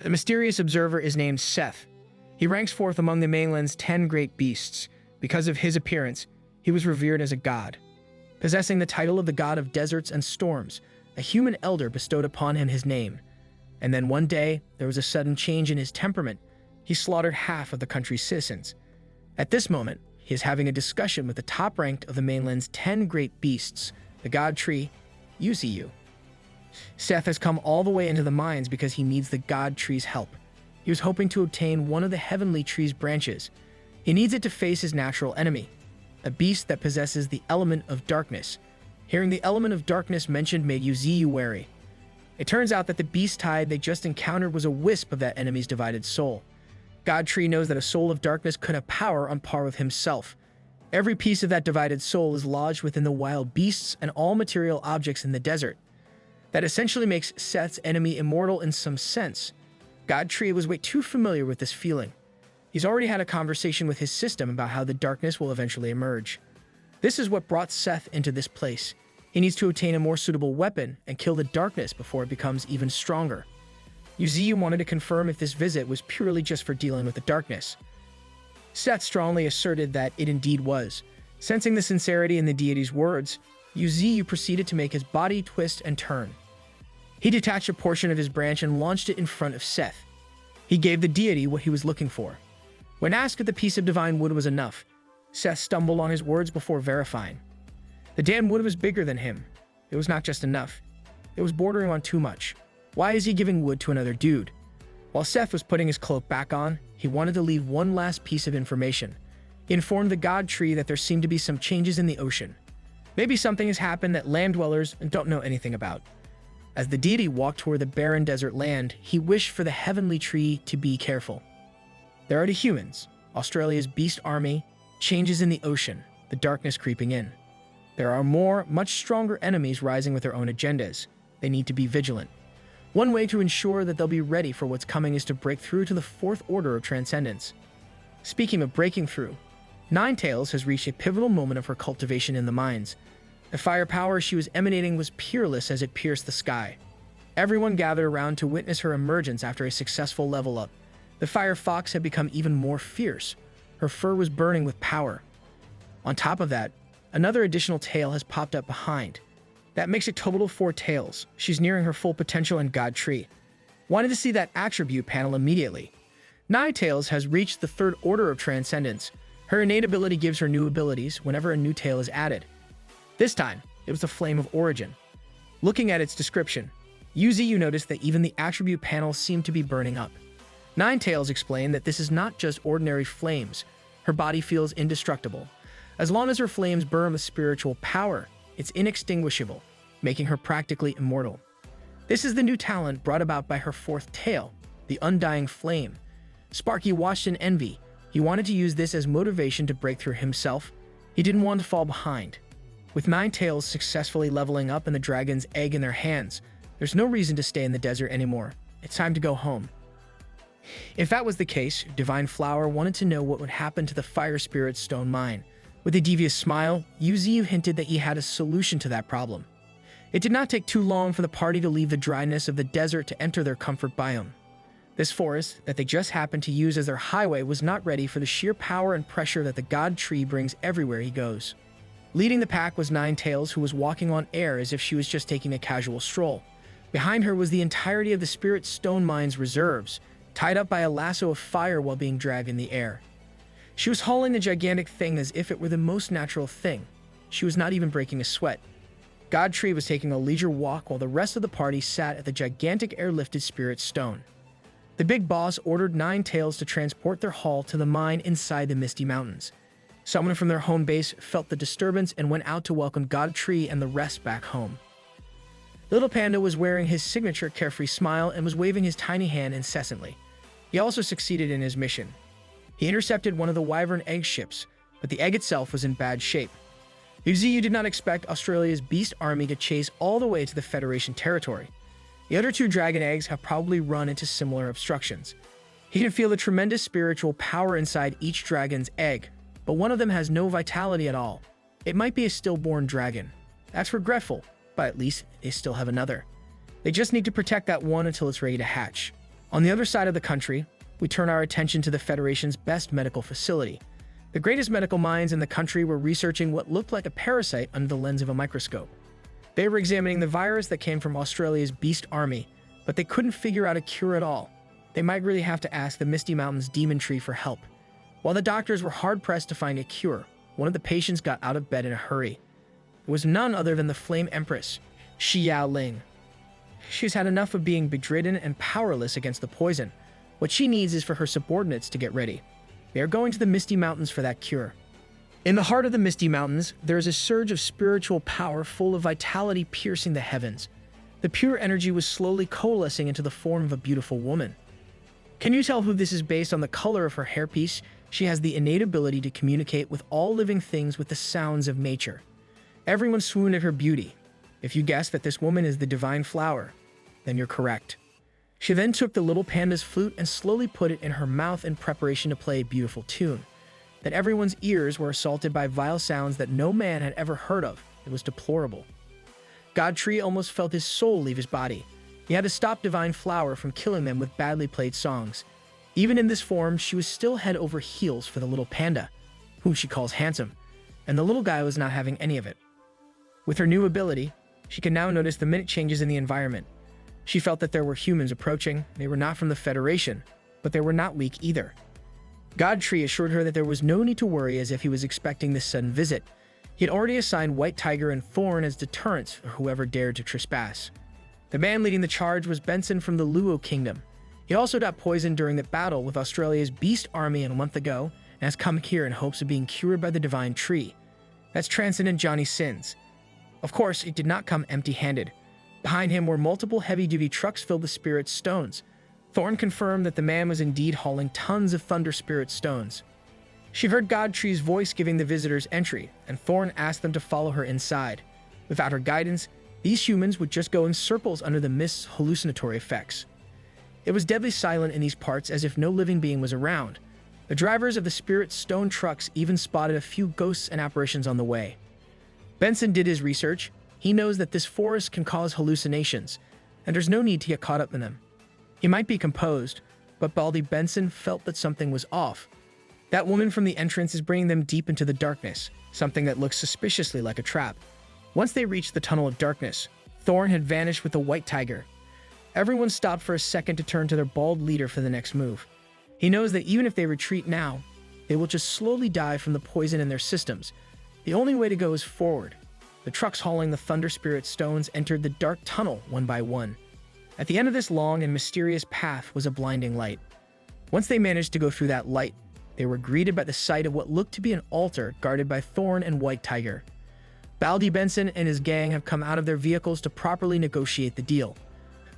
The mysterious observer is named Seth. He ranks fourth among the mainland's 10 great beasts. Because of his appearance, he was revered as a god. Possessing the title of the god of deserts and storms, a human elder bestowed upon him his name. And then one day, there was a sudden change in his temperament. He slaughtered half of the country's citizens. At this moment, he is having a discussion with the top-ranked of the mainland's 10 great beasts, the god tree, Uziyu. Seth has come all the way into the mines because he needs the god tree's help. He was hoping to obtain one of the heavenly tree's branches. He needs it to face his natural enemy, a beast that possesses the element of darkness. Hearing the element of darkness mentioned made Uziyu wary. It turns out that the beast tide they just encountered was a wisp of that enemy's divided soul. God Tree knows that a soul of darkness could have power on par with himself. Every piece of that divided soul is lodged within the wild beasts and all material objects in the desert. That essentially makes Seth's enemy immortal in some sense. God Tree was way too familiar with this feeling. He's already had a conversation with his system about how the darkness will eventually emerge. This is what brought Seth into this place. He needs to obtain a more suitable weapon and kill the darkness before it becomes even stronger. Uziyu wanted to confirm if this visit was purely just for dealing with the darkness. Seth strongly asserted that it indeed was. Sensing the sincerity in the deity's words, Uziyu proceeded to make his body twist and turn. He detached a portion of his branch and launched it in front of Seth. He gave the deity what he was looking for. When asked if the piece of divine wood was enough, Seth stumbled on his words before verifying. The damn wood was bigger than him. It was not just enough. It was bordering on too much. Why is he giving wood to another dude? While Seth was putting his cloak back on, he wanted to leave one last piece of information. He informed the god tree that there seemed to be some changes in the ocean. Maybe something has happened that land dwellers don't know anything about. As the deity walked toward the barren desert land, he wished for the heavenly tree to be careful. There are the humans, Australia's beast army, changes in the ocean, the darkness creeping in. There are more, much stronger enemies rising with their own agendas. They need to be vigilant. One way to ensure that they'll be ready for what's coming is to break through to the fourth order of transcendence. Speaking of breaking through, Ninetales has reached a pivotal moment of her cultivation in the mines. The firepower she was emanating was peerless as it pierced the sky. Everyone gathered around to witness her emergence after a successful level up. The fire fox had become even more fierce. Her fur was burning with power. On top of that, another additional tail has popped up behind. That makes a total of 4 tails. She's nearing her full potential in God Tree. Wanted to see that attribute panel immediately. Ninetales has reached the third order of transcendence. Her innate ability gives her new abilities whenever a new tail is added. This time, it was the Flame of Origin. Looking at its description, Uziyu noticed that even the attribute panel seemed to be burning up. Ninetales explained that this is not just ordinary flames. Her body feels indestructible. As long as her flames burn with spiritual power, it's inextinguishable, making her practically immortal. This is the new talent brought about by her fourth tail, the Undying Flame. Sparky watched in envy. He wanted to use this as motivation to break through himself. He didn't want to fall behind. With Ninetales successfully leveling up and the dragon's egg in their hands, there's no reason to stay in the desert anymore. It's time to go home. If that was the case, Divine Flower wanted to know what would happen to the Fire Spirit's stone mine. With a devious smile, Uziyu hinted that he had a solution to that problem. It did not take too long for the party to leave the dryness of the desert to enter their comfort biome. This forest, that they just happened to use as their highway, was not ready for the sheer power and pressure that the God Tree brings everywhere he goes. Leading the pack was Ninetales, who was walking on air as if she was just taking a casual stroll. Behind her was the entirety of the Spirit Stone Mine's reserves, tied up by a lasso of fire while being dragged in the air. She was hauling the gigantic thing as if it were the most natural thing. She was not even breaking a sweat. God Tree was taking a leisure walk while the rest of the party sat at the gigantic airlifted Spirit Stone. The big boss ordered Ninetales to transport their haul to the mine inside the Misty Mountains. Someone from their home base felt the disturbance and went out to welcome God Tree and the rest back home. Little Panda was wearing his signature carefree smile and was waving his tiny hand incessantly. He also succeeded in his mission. He intercepted one of the Wyvern egg ships, but the egg itself was in bad shape. Uziyu did not expect Australia's beast army to chase all the way to the Federation territory. The other 2 dragon eggs have probably run into similar obstructions. He can feel the tremendous spiritual power inside each dragon's egg, but one of them has no vitality at all. It might be a stillborn dragon. That's regretful, but at least they still have another. They just need to protect that one until it's ready to hatch. On the other side of the country, we turn our attention to the Federation's best medical facility. The greatest medical minds in the country were researching what looked like a parasite under the lens of a microscope. They were examining the virus that came from Australia's beast army, but they couldn't figure out a cure at all. They might really have to ask the Misty Mountains demon tree for help. While the doctors were hard-pressed to find a cure, one of the patients got out of bed in a hurry. It was none other than the Flame Empress, Xi Ling. She's had enough of being bedridden and powerless against the poison. What she needs is for her subordinates to get ready. They are going to the Misty Mountains for that cure. In the heart of the Misty Mountains, there is a surge of spiritual power full of vitality piercing the heavens. The pure energy was slowly coalescing into the form of a beautiful woman. Can you tell who this is based on the color of her hairpiece? She has the innate ability to communicate with all living things with the sounds of nature. Everyone swooned at her beauty. If you guess that this woman is the divine flower, then you're correct. She then took the little panda's flute and slowly put it in her mouth in preparation to play a beautiful tune. That everyone's ears were assaulted by vile sounds that no man had ever heard of. It was deplorable. God Tree almost felt his soul leave his body. He had to stop Divine Flower from killing them with badly played songs. Even in this form, she was still head over heels for the little panda, whom she calls handsome, and the little guy was not having any of it. With her new ability, she could now notice the minute changes in the environment. She felt that there were humans approaching. They were not from the Federation, but they were not weak either. God Tree assured her that there was no need to worry, as if he was expecting this sudden visit. He had already assigned White Tiger and Thorn as deterrents for whoever dared to trespass. The man leading the charge was Benson from the Luo Kingdom. He also got poisoned during the battle with Australia's beast army a month ago and has come here in hopes of being cured by the Divine Tree. That's Transcendent Johnny's sins. Of course, it did not come empty-handed. Behind him were multiple heavy-duty trucks filled with spirit stones. Thorn confirmed that the man was indeed hauling tons of Thunder Spirit stones. She heard God Tree's voice giving the visitors entry, and Thorn asked them to follow her inside. Without her guidance, these humans would just go in circles under the mist's hallucinatory effects. It was deadly silent in these parts, as if no living being was around. The drivers of the spirit stone trucks even spotted a few ghosts and apparitions on the way. Benson did his research. He knows that this forest can cause hallucinations, and there's no need to get caught up in them. He might be composed, but Baldy Benson felt that something was off. That woman from the entrance is bringing them deep into the darkness, something that looks suspiciously like a trap. Once they reached the tunnel of darkness, Thorn had vanished with the White Tiger. Everyone stopped for a second to turn to their bald leader for the next move. He knows that even if they retreat now, they will just slowly die from the poison in their systems. The only way to go is forward. The trucks hauling the Thunder Spirit stones entered the dark tunnel one by one. At the end of this long and mysterious path was a blinding light. Once they managed to go through that light, they were greeted by the sight of what looked to be an altar guarded by Thorn and White Tiger. Baldy Benson and his gang have come out of their vehicles to properly negotiate the deal.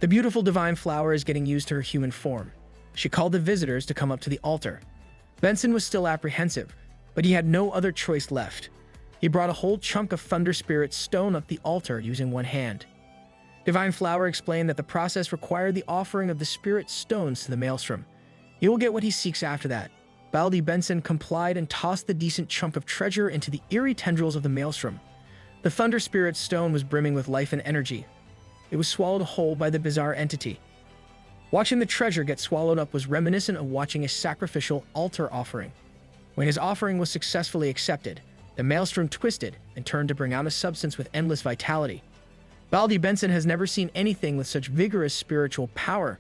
The beautiful Divine Flower is getting used to her human form. She called the visitors to come up to the altar. Benson was still apprehensive, but he had no other choice left. He brought a whole chunk of Thunder Spirit stone up the altar using one hand. Divine Flower explained that the process required the offering of the spirit stones to the maelstrom. He will get what he seeks after that. Baldy Benson complied and tossed the decent chunk of treasure into the eerie tendrils of the maelstrom. The Thunder Spirit stone was brimming with life and energy. It was swallowed whole by the bizarre entity. Watching the treasure get swallowed up was reminiscent of watching a sacrificial altar offering. When his offering was successfully accepted, the maelstrom twisted and turned to bring out a substance with endless vitality. Baldy Benson has never seen anything with such vigorous spiritual power.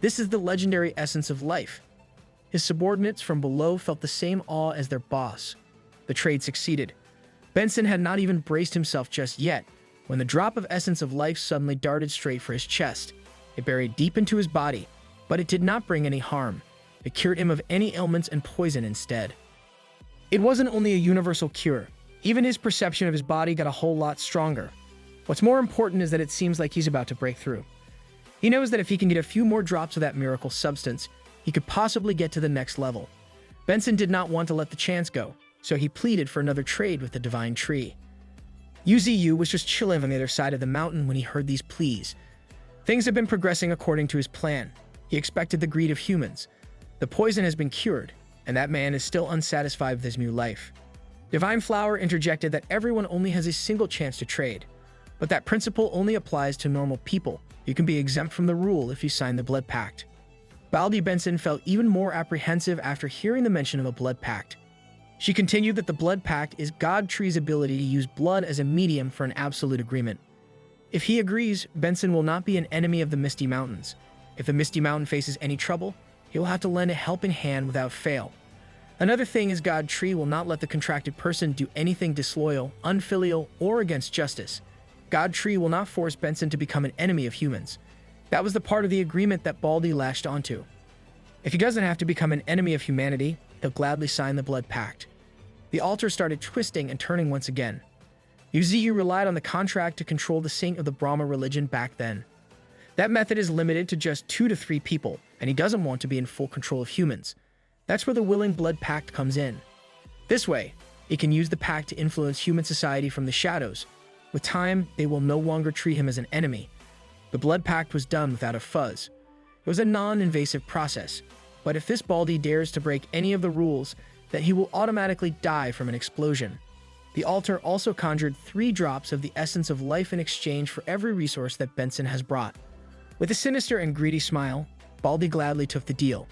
This is the legendary essence of life. His subordinates from below felt the same awe as their boss. The trade succeeded. Benson had not even braced himself just yet, when the drop of essence of life suddenly darted straight for his chest. It buried deep into his body, but it did not bring any harm. It cured him of any ailments and poison instead. It wasn't only a universal cure. Even his perception of his body got a whole lot stronger. What's more important is that it seems like he's about to break through. He knows that if he can get a few more drops of that miracle substance, he could possibly get to the next level. Benson did not want to let the chance go, so he pleaded for another trade with the Divine Tree. UZU was just chilling on the other side of the mountain when he heard these pleas. Things have been progressing according to his plan. He expected the greed of humans. The poison has been cured, and that man is still unsatisfied with his new life. Divine Flower interjected that everyone only has a single chance to trade, but that principle only applies to normal people. You can be exempt from the rule if you sign the blood pact. Baldy Benson felt even more apprehensive after hearing the mention of a blood pact. She continued that the blood pact is God Tree's ability to use blood as a medium for an absolute agreement. If he agrees, Benson will not be an enemy of the Misty Mountains. If the Misty Mountain faces any trouble, he will have to lend a helping hand without fail. Another thing is God Tree will not let the contracted person do anything disloyal, unfilial, or against justice. God Tree will not force Benson to become an enemy of humans. That was the part of the agreement that Baldy latched onto. If he doesn't have to become an enemy of humanity, he'll gladly sign the blood pact. The altar started twisting and turning once again. Uziyu relied on the contract to control the saint of the Brahma religion back then. That method is limited to just 2 to 3 people, and he doesn't want to be in full control of humans. That's where the willing blood pact comes in. This way, he can use the pact to influence human society from the shadows. With time, they will no longer treat him as an enemy. The blood pact was done without a fuzz. It was a non-invasive process, but if this Baldy dares to break any of the rules, then he will automatically die from an explosion. The altar also conjured 3 drops of the essence of life in exchange for every resource that Benson has brought. With a sinister and greedy smile, Baldy gladly took the deal.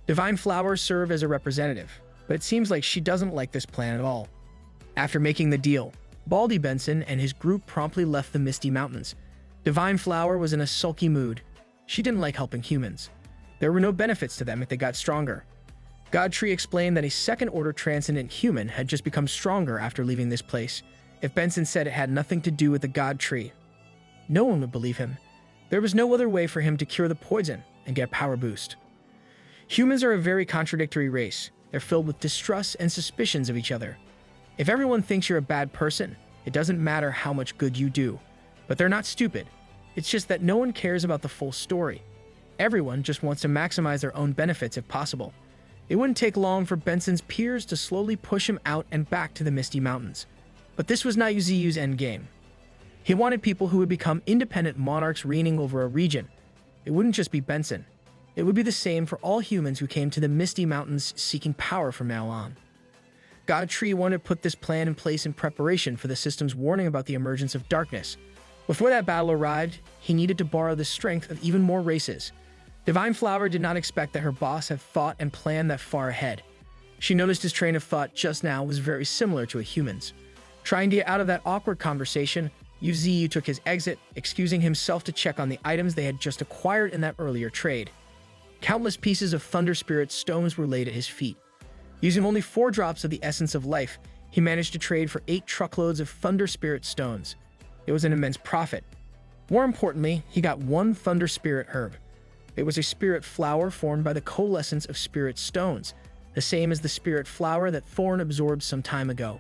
Divine Flower served as a representative, but it seems like she doesn't like this plan at all. After making the deal, Baldy Benson and his group promptly left the Misty Mountains. Divine Flower was in a sulky mood. She didn't like helping humans. There were no benefits to them if they got stronger. Godtree explained that a second-order transcendent human had just become stronger after leaving this place. If Benson said it had nothing to do with the God Tree, no one would believe him. There was no other way for him to cure the poison and get a power boost. Humans are a very contradictory race. They're filled with distrust and suspicions of each other. If everyone thinks you're a bad person, it doesn't matter how much good you do. But they're not stupid. It's just that no one cares about the full story. Everyone just wants to maximize their own benefits if possible. It wouldn't take long for Benson's peers to slowly push him out and back to the Misty Mountains. But this was not Uziyu's endgame. He wanted people who would become independent monarchs reigning over a region. It wouldn't just be Benson. It would be the same for all humans who came to the Misty Mountains seeking power from now on. Godtree wanted to put this plan in place in preparation for the system's warning about the emergence of darkness. Before that battle arrived, he needed to borrow the strength of even more races. Divine Flower did not expect that her boss had thought and planned that far ahead. She noticed his train of thought just now was very similar to a human's. Trying to get out of that awkward conversation, Uziyu took his exit, excusing himself to check on the items they had just acquired in that earlier trade. Countless pieces of Thunder Spirit stones were laid at his feet. Using only 4 drops of the essence of life, he managed to trade for 8 truckloads of Thunder Spirit stones. It was an immense profit. More importantly, he got 1 Thunder Spirit herb. It was a spirit flower formed by the coalescence of spirit stones, the same as the spirit flower that Thorn absorbed some time ago.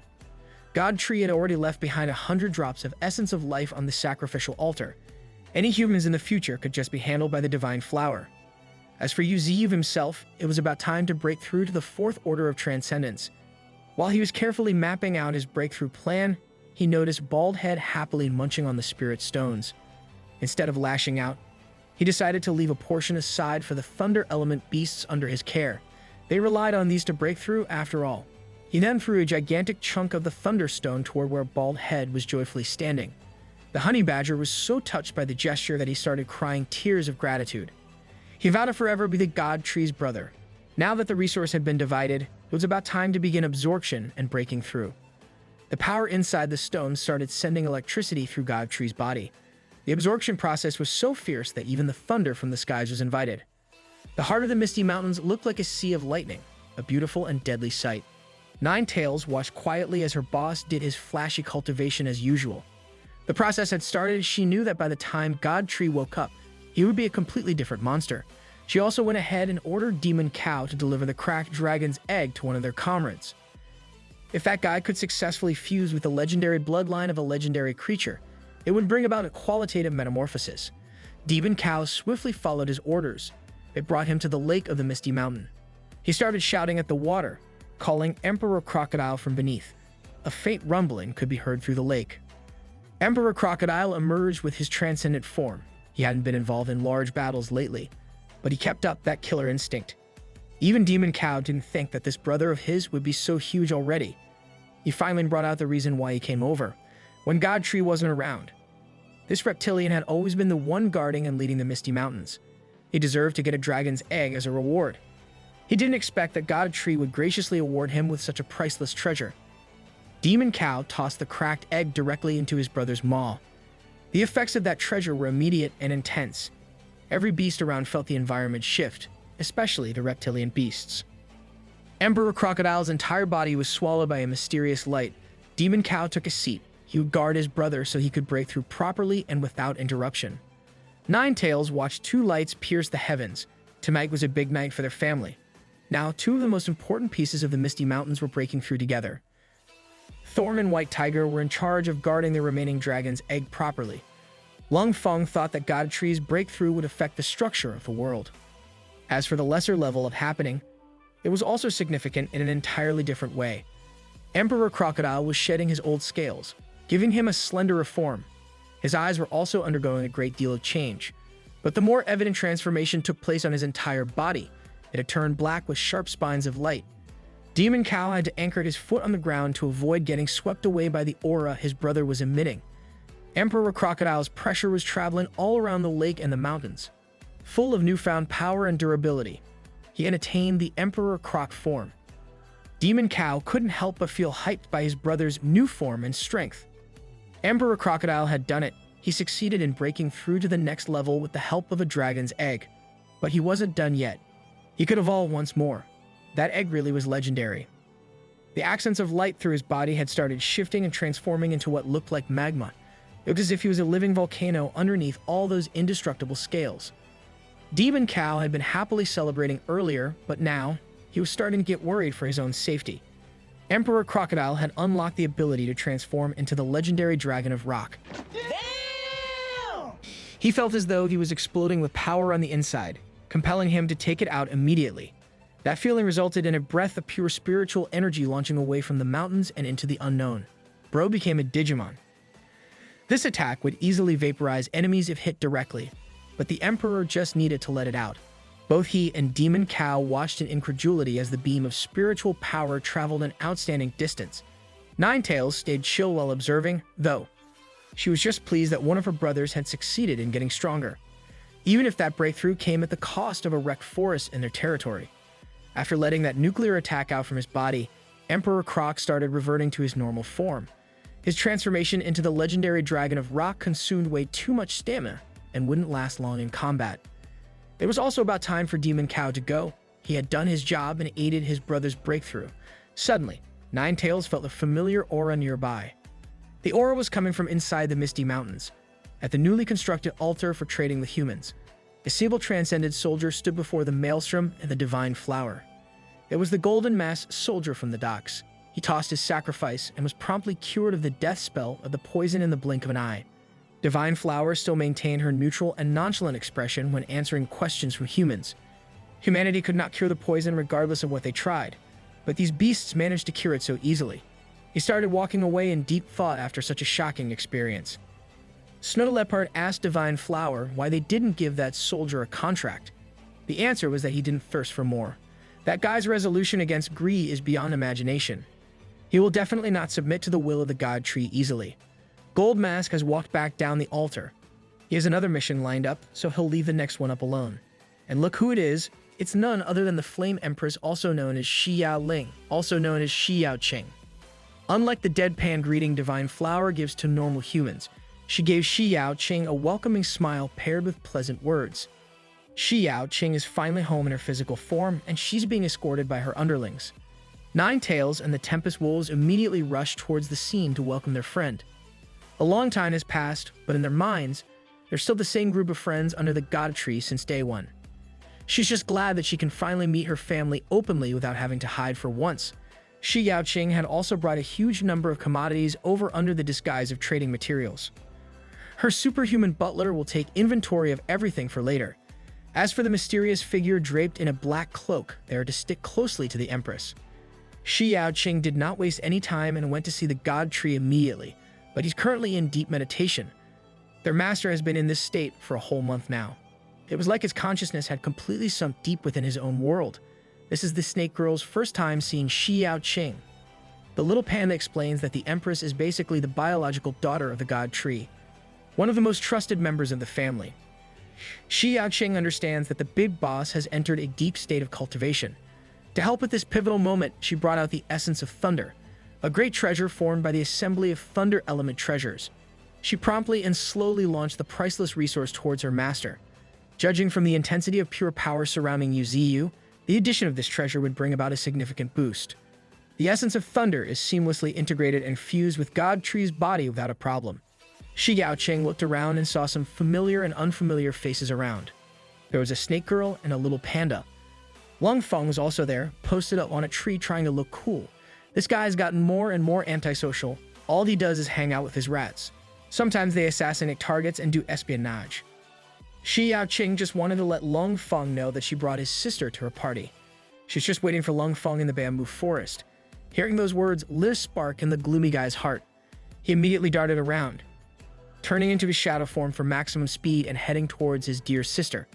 Godtree had already left behind 100 drops of essence of life on the sacrificial altar. Any humans in the future could just be handled by the divine flower. As for Uziyu himself, it was about time to break through to the 4th order of transcendence. While he was carefully mapping out his breakthrough plan, he noticed Baldhead happily munching on the spirit stones. Instead of lashing out, he decided to leave a portion aside for the thunder element beasts under his care. They relied on these to break through after all. He then threw a gigantic chunk of the thunderstone toward where Baldhead was joyfully standing. The honey badger was so touched by the gesture that he started crying tears of gratitude. He vowed to forever be the God Tree's brother. Now that the resource had been divided, it was about time to begin absorption and breaking through. The power inside the stone started sending electricity through God Tree's body. The absorption process was so fierce that even the thunder from the skies was invited. The heart of the Misty Mountains looked like a sea of lightning, a beautiful and deadly sight. Nine Tails watched quietly as her boss did his flashy cultivation as usual. The process had started. She knew that by the time Godtree woke up, he would be a completely different monster. She also went ahead and ordered Demon Cow to deliver the cracked dragon's egg to one of their comrades. If that guy could successfully fuse with the legendary bloodline of a legendary creature, it would bring about a qualitative metamorphosis. Demon Cow swiftly followed his orders. It brought him to the lake of the Misty Mountain. He started shouting at the water, calling Emperor Crocodile from beneath. A faint rumbling could be heard through the lake. Emperor Crocodile emerged with his transcendent form. He hadn't been involved in large battles lately, but he kept up that killer instinct. Even Demon Cow didn't think that this brother of his would be so huge already. He finally brought out the reason why he came over, when Godtree wasn't around. This reptilian had always been the one guarding and leading the Misty Mountains. He deserved to get a dragon's egg as a reward. He didn't expect that God Tree would graciously award him with such a priceless treasure. Demon Cow tossed the cracked egg directly into his brother's maw. The effects of that treasure were immediate and intense. Every beast around felt the environment shift, especially the reptilian beasts. Emperor Crocodile's entire body was swallowed by a mysterious light. Demon Cow took a seat. He would guard his brother so he could break through properly and without interruption. Ninetails watched two lights pierce the heavens. Tonight was a big night for their family. Now, two of the most important pieces of the Misty Mountains were breaking through together. Thorn and White Tiger were in charge of guarding the remaining dragon's egg properly. Lung Feng thought that God Tree's breakthrough would affect the structure of the world. As for the lesser level of happening, it was also significant in an entirely different way. Emperor Crocodile was shedding his old scales, giving him a slenderer form. His eyes were also undergoing a great deal of change, but the more evident transformation took place on his entire body. It had turned black with sharp spines of light. Demon Cow had to anchor his foot on the ground to avoid getting swept away by the aura his brother was emitting. Emperor Crocodile's pressure was traveling all around the lake and the mountains. Full of newfound power and durability, he had attained the Emperor Croc form. Demon Cow couldn't help but feel hyped by his brother's new form and strength. Emperor Crocodile had done it. He succeeded in breaking through to the next level with the help of a dragon's egg. But he wasn't done yet. He could evolve once more. That egg really was legendary. The accents of light through his body had started shifting and transforming into what looked like magma. It was as if he was a living volcano underneath all those indestructible scales. Demon Cow had been happily celebrating earlier, but now he was starting to get worried for his own safety. Emperor Crocodile had unlocked the ability to transform into the legendary Dragon of Rock. Damn! He felt as though he was exploding with power on the inside, compelling him to take it out immediately. That feeling resulted in a breath of pure spiritual energy launching away from the mountains and into the unknown. Bro became a Digimon. This attack would easily vaporize enemies if hit directly, but the Emperor just needed to let it out. Both he and Demon Cow watched in incredulity as the beam of spiritual power traveled an outstanding distance. Ninetails stayed chill while observing, though. She was just pleased that one of her brothers had succeeded in getting stronger, even if that breakthrough came at the cost of a wrecked forest in their territory. After letting that nuclear attack out from his body, Emperor Croc started reverting to his normal form. His transformation into the legendary Dragon of Rock consumed way too much stamina and wouldn't last long in combat. It was also about time for Demon Cow to go. He had done his job and aided his brother's breakthrough. Suddenly, Ninetails felt a familiar aura nearby. The aura was coming from inside the Misty Mountains. At the newly constructed altar for trading with humans, a sable transcended soldier stood before the Maelstrom and the Divine Flower. It was the Golden Masked soldier from the docks. He tossed his sacrifice and was promptly cured of the death spell of the poison in the blink of an eye. Divine Flower still maintained her neutral and nonchalant expression when answering questions from humans. Humanity could not cure the poison regardless of what they tried, but these beasts managed to cure it so easily. He started walking away in deep thought after such a shocking experience. Snow Leopard asked Divine Flower why they didn't give that soldier a contract. The answer was that he didn't thirst for more. That guy's resolution against greed is beyond imagination. He will definitely not submit to the will of the God Tree easily. Gold Mask has walked back down the altar. He has another mission lined up, so he'll leave the next one up alone. And look who it is. It's none other than the Flame Empress, also known as Xiao Ling, also known as Xiao Qing. Unlike the deadpan greeting Divine Flower gives to normal humans, she gave Xiao Qing a welcoming smile paired with pleasant words. Xiao Qing is finally home in her physical form, and she's being escorted by her underlings. Ninetails and the Tempest Wolves immediately rush towards the scene to welcome their friend. A long time has passed, but in their minds, they're still the same group of friends under the God Tree since day one. She's just glad that she can finally meet her family openly without having to hide for once. Xiao Qing had also brought a huge number of commodities over under the disguise of trading materials. Her superhuman butler will take inventory of everything for later. As for the mysterious figure draped in a black cloak, they are to stick closely to the Empress. Xiao Qing did not waste any time and went to see the God Tree immediately, but he's currently in deep meditation. Their master has been in this state for a whole month now. It was like his consciousness had completely sunk deep within his own world. This is the Snake Girl's first time seeing Xiao Qing. The little panda explains that the Empress is basically the biological daughter of the God Tree, one of the most trusted members of the family. Shi Yaoqing understands that the big boss has entered a deep state of cultivation. To help with this pivotal moment, she brought out the essence of thunder, a great treasure formed by the assembly of thunder element treasures. She promptly and slowly launched the priceless resource towards her master. Judging from the intensity of pure power surrounding Yuziyu, the addition of this treasure would bring about a significant boost. The essence of thunder is seamlessly integrated and fused with God Tree's body without a problem. Shi Yaoqing looked around and saw some familiar and unfamiliar faces around. There was a snake girl and a little panda. Lung Feng was also there, posted up on a tree trying to look cool. This guy's gotten more and more antisocial. All he does is hang out with his rats. Sometimes they assassinate targets and do espionage. Shi Yaoqing just wanted to let Lung Feng know that she brought his sister to her party. She's just waiting for Lung Feng in the bamboo forest. Hearing those words lit a spark in the gloomy guy's heart. He immediately darted around, turning into his shadow form for maximum speed and heading towards his dear sister.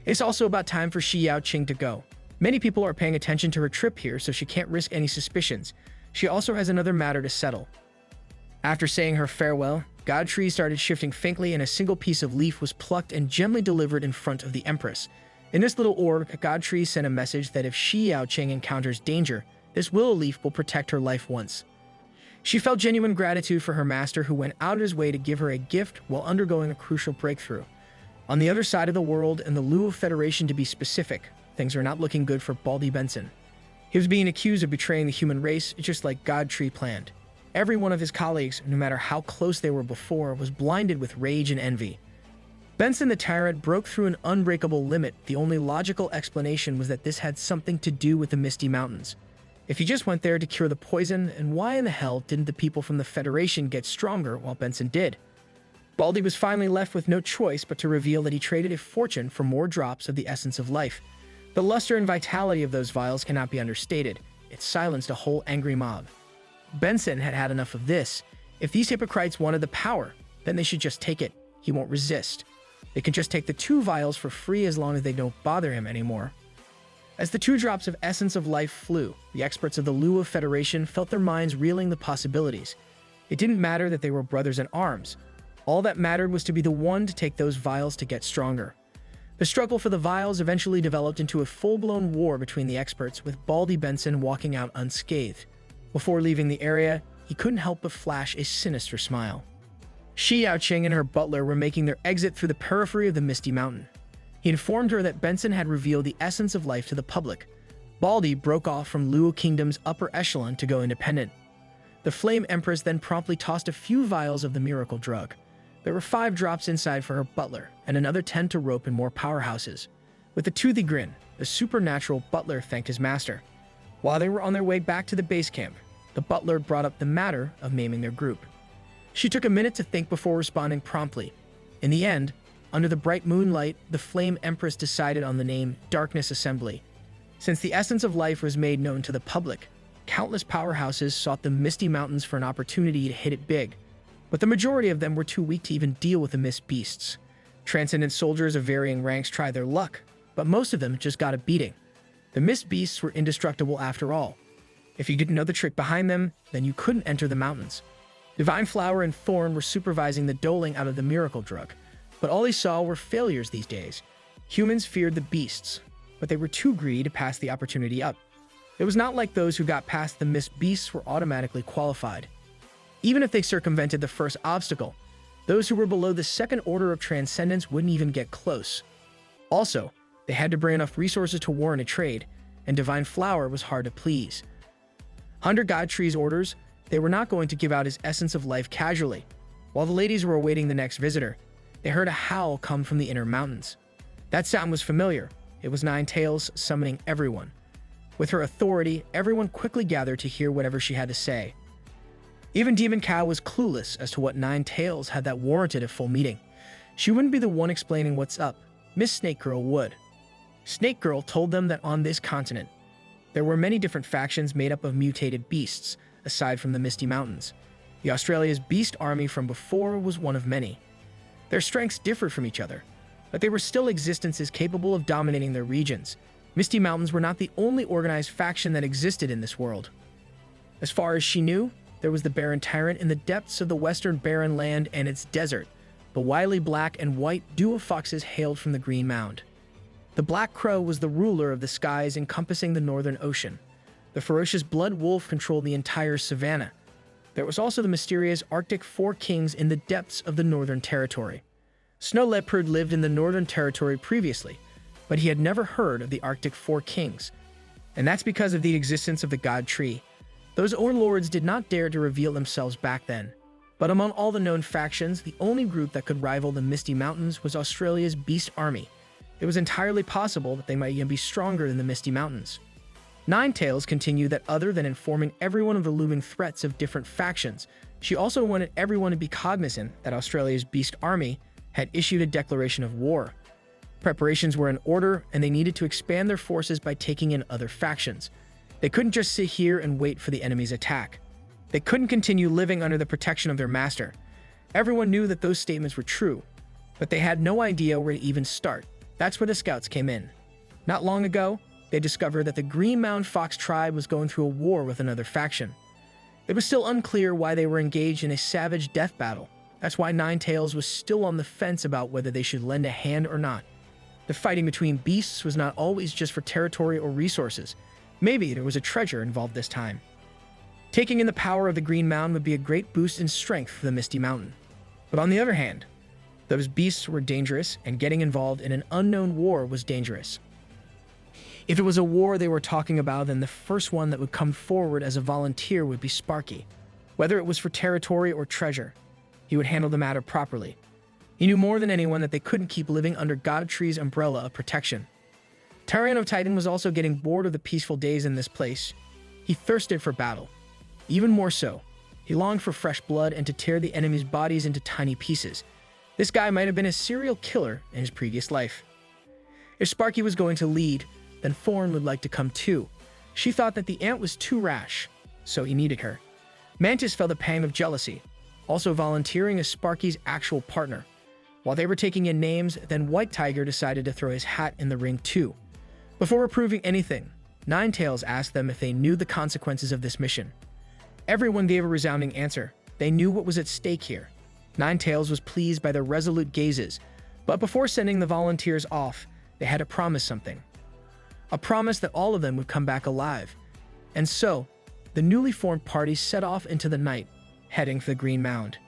It's also about time for Shi Yaoqing to go. Many people are paying attention to her trip here, so she can't risk any suspicions. She also has another matter to settle. After saying her farewell, God Tree started shifting faintly and a single piece of leaf was plucked and gently delivered in front of the Empress. In this little orb, God Tree sent a message that if Shi Yaoqing encounters danger, this willow leaf will protect her life once. She felt genuine gratitude for her master who went out of his way to give her a gift while undergoing a crucial breakthrough. On the other side of the world, in the Luo Federation to be specific, things are not looking good for Baldy Benson. He was being accused of betraying the human race, just like God Tree planned. Every one of his colleagues, no matter how close they were before, was blinded with rage and envy. Benson the Tyrant broke through an unbreakable limit. The only logical explanation was that this had something to do with the Misty Mountains. If he just went there to cure the poison, and why in the hell didn't the people from the Federation get stronger while Benson did? Baldy was finally left with no choice but to reveal that he traded a fortune for more drops of the essence of life. The luster and vitality of those vials cannot be understated. It silenced a whole angry mob. Benson had had enough of this. If these hypocrites wanted the power, then they should just take it. He won't resist. They can just take the 2 vials for free as long as they don't bother him anymore. As the 2 drops of essence of life flew, the experts of the Luo Federation felt their minds reeling the possibilities. It didn't matter that they were brothers in arms. All that mattered was to be the one to take those vials to get stronger. The struggle for the vials eventually developed into a full-blown war between the experts, with Baldy Benson walking out unscathed. Before leaving the area, he couldn't help but flash a sinister smile. Shi Yaoqing and her butler were making their exit through the periphery of the Misty Mountain. He informed her that Benson had revealed the essence of life to the public. Baldy broke off from Luo Kingdom's upper echelon to go independent. The Flame Empress then promptly tossed a few vials of the miracle drug. There were 5 drops inside for her butler, and another 10 to rope in more powerhouses. With a toothy grin, the supernatural butler thanked his master. While they were on their way back to the base camp, the butler brought up the matter of maiming their group. She took a minute to think before responding promptly. In the end, under the bright moonlight, the Flame Empress decided on the name Darkness Assembly. Since the essence of life was made known to the public, countless powerhouses sought the Misty Mountains for an opportunity to hit it big. But the majority of them were too weak to even deal with the Mist Beasts. Transcendent soldiers of varying ranks tried their luck, but most of them just got a beating. The Mist Beasts were indestructible after all. If you didn't know the trick behind them, then you couldn't enter the mountains. Divine Flower and Thorn were supervising the doling out of the miracle drug, but all they saw were failures these days. Humans feared the beasts, but they were too greedy to pass the opportunity up. It was not like those who got past the Mist Beasts were automatically qualified. Even if they circumvented the first obstacle, those who were below the second order of transcendence wouldn't even get close. Also, they had to bring enough resources to warrant a trade, and Divine Flower was hard to please. Under God Tree's orders, they were not going to give out his essence of life casually. While the ladies were awaiting the next visitor, they heard a howl come from the inner mountains. That sound was familiar. It was Nine Tails summoning everyone. With her authority, everyone quickly gathered to hear whatever she had to say. Even Demon Cow was clueless as to what Nine Tails had that warranted a full meeting. She wouldn't be the one explaining what's up. Miss Snake Girl would. Snake Girl told them that on this continent, there were many different factions made up of mutated beasts, aside from the Misty Mountains. The Australia's beast army from before was one of many. Their strengths differed from each other, but they were still existences capable of dominating their regions. Misty Mountains were not the only organized faction that existed in this world. As far as she knew, there was the Barren Tyrant in the depths of the Western Barren Land and its desert, The wily black and white duo foxes hailed from the Green Mound. The Black Crow was the ruler of the skies encompassing the northern ocean. The ferocious Blood Wolf controlled the entire savanna. There was also the mysterious Arctic Four Kings in the depths of the Northern Territory. Snow Leopard lived in the Northern Territory previously, but he had never heard of the Arctic Four Kings. And that's because of the existence of the God Tree. Those overlords did not dare to reveal themselves back then. But among all the known factions, the only group that could rival the Misty Mountains was Australia's Beast Army. It was entirely possible that they might even be stronger than the Misty Mountains. Ninetales continued that other than informing everyone of the looming threats of different factions, she also wanted everyone to be cognizant that Australia's Beast Army had issued a declaration of war. Preparations were in order, and they needed to expand their forces by taking in other factions. They couldn't just sit here and wait for the enemy's attack. They couldn't continue living under the protection of their master. Everyone knew that those statements were true, but they had no idea where to even start. That's where the scouts came in. Not long ago, they discovered that the Green Mound Fox tribe was going through a war with another faction. It was still unclear why they were engaged in a savage death battle. That's why Ninetales was still on the fence about whether they should lend a hand or not. The fighting between beasts was not always just for territory or resources. Maybe there was a treasure involved this time. Taking in the power of the Green Mound would be a great boost in strength for the Misty Mountain. But on the other hand, those beasts were dangerous, and getting involved in an unknown war was dangerous. If it was a war they were talking about, then the first one that would come forward as a volunteer would be Sparky. Whether it was for territory or treasure, he would handle the matter properly. He knew more than anyone that they couldn't keep living under God Tree's umbrella of protection. Tyranno Titan was also getting bored of the peaceful days in this place. He thirsted for battle. Even more so, he longed for fresh blood and to tear the enemy's bodies into tiny pieces. This guy might have been a serial killer in his previous life. If Sparky was going to lead, then Thorn would like to come too. She thought that the ant was too rash, so he needed her. Mantis felt a pang of jealousy, also volunteering as Sparky's actual partner. While they were taking in names, then White Tiger decided to throw his hat in the ring too. Before approving anything, Ninetales asked them if they knew the consequences of this mission. Everyone gave a resounding answer. They knew what was at stake here. Ninetales was pleased by their resolute gazes, but before sending the volunteers off, they had to promise something. A promise that all of them would come back alive. And so, the newly formed party set off into the night, heading for the Green Mound.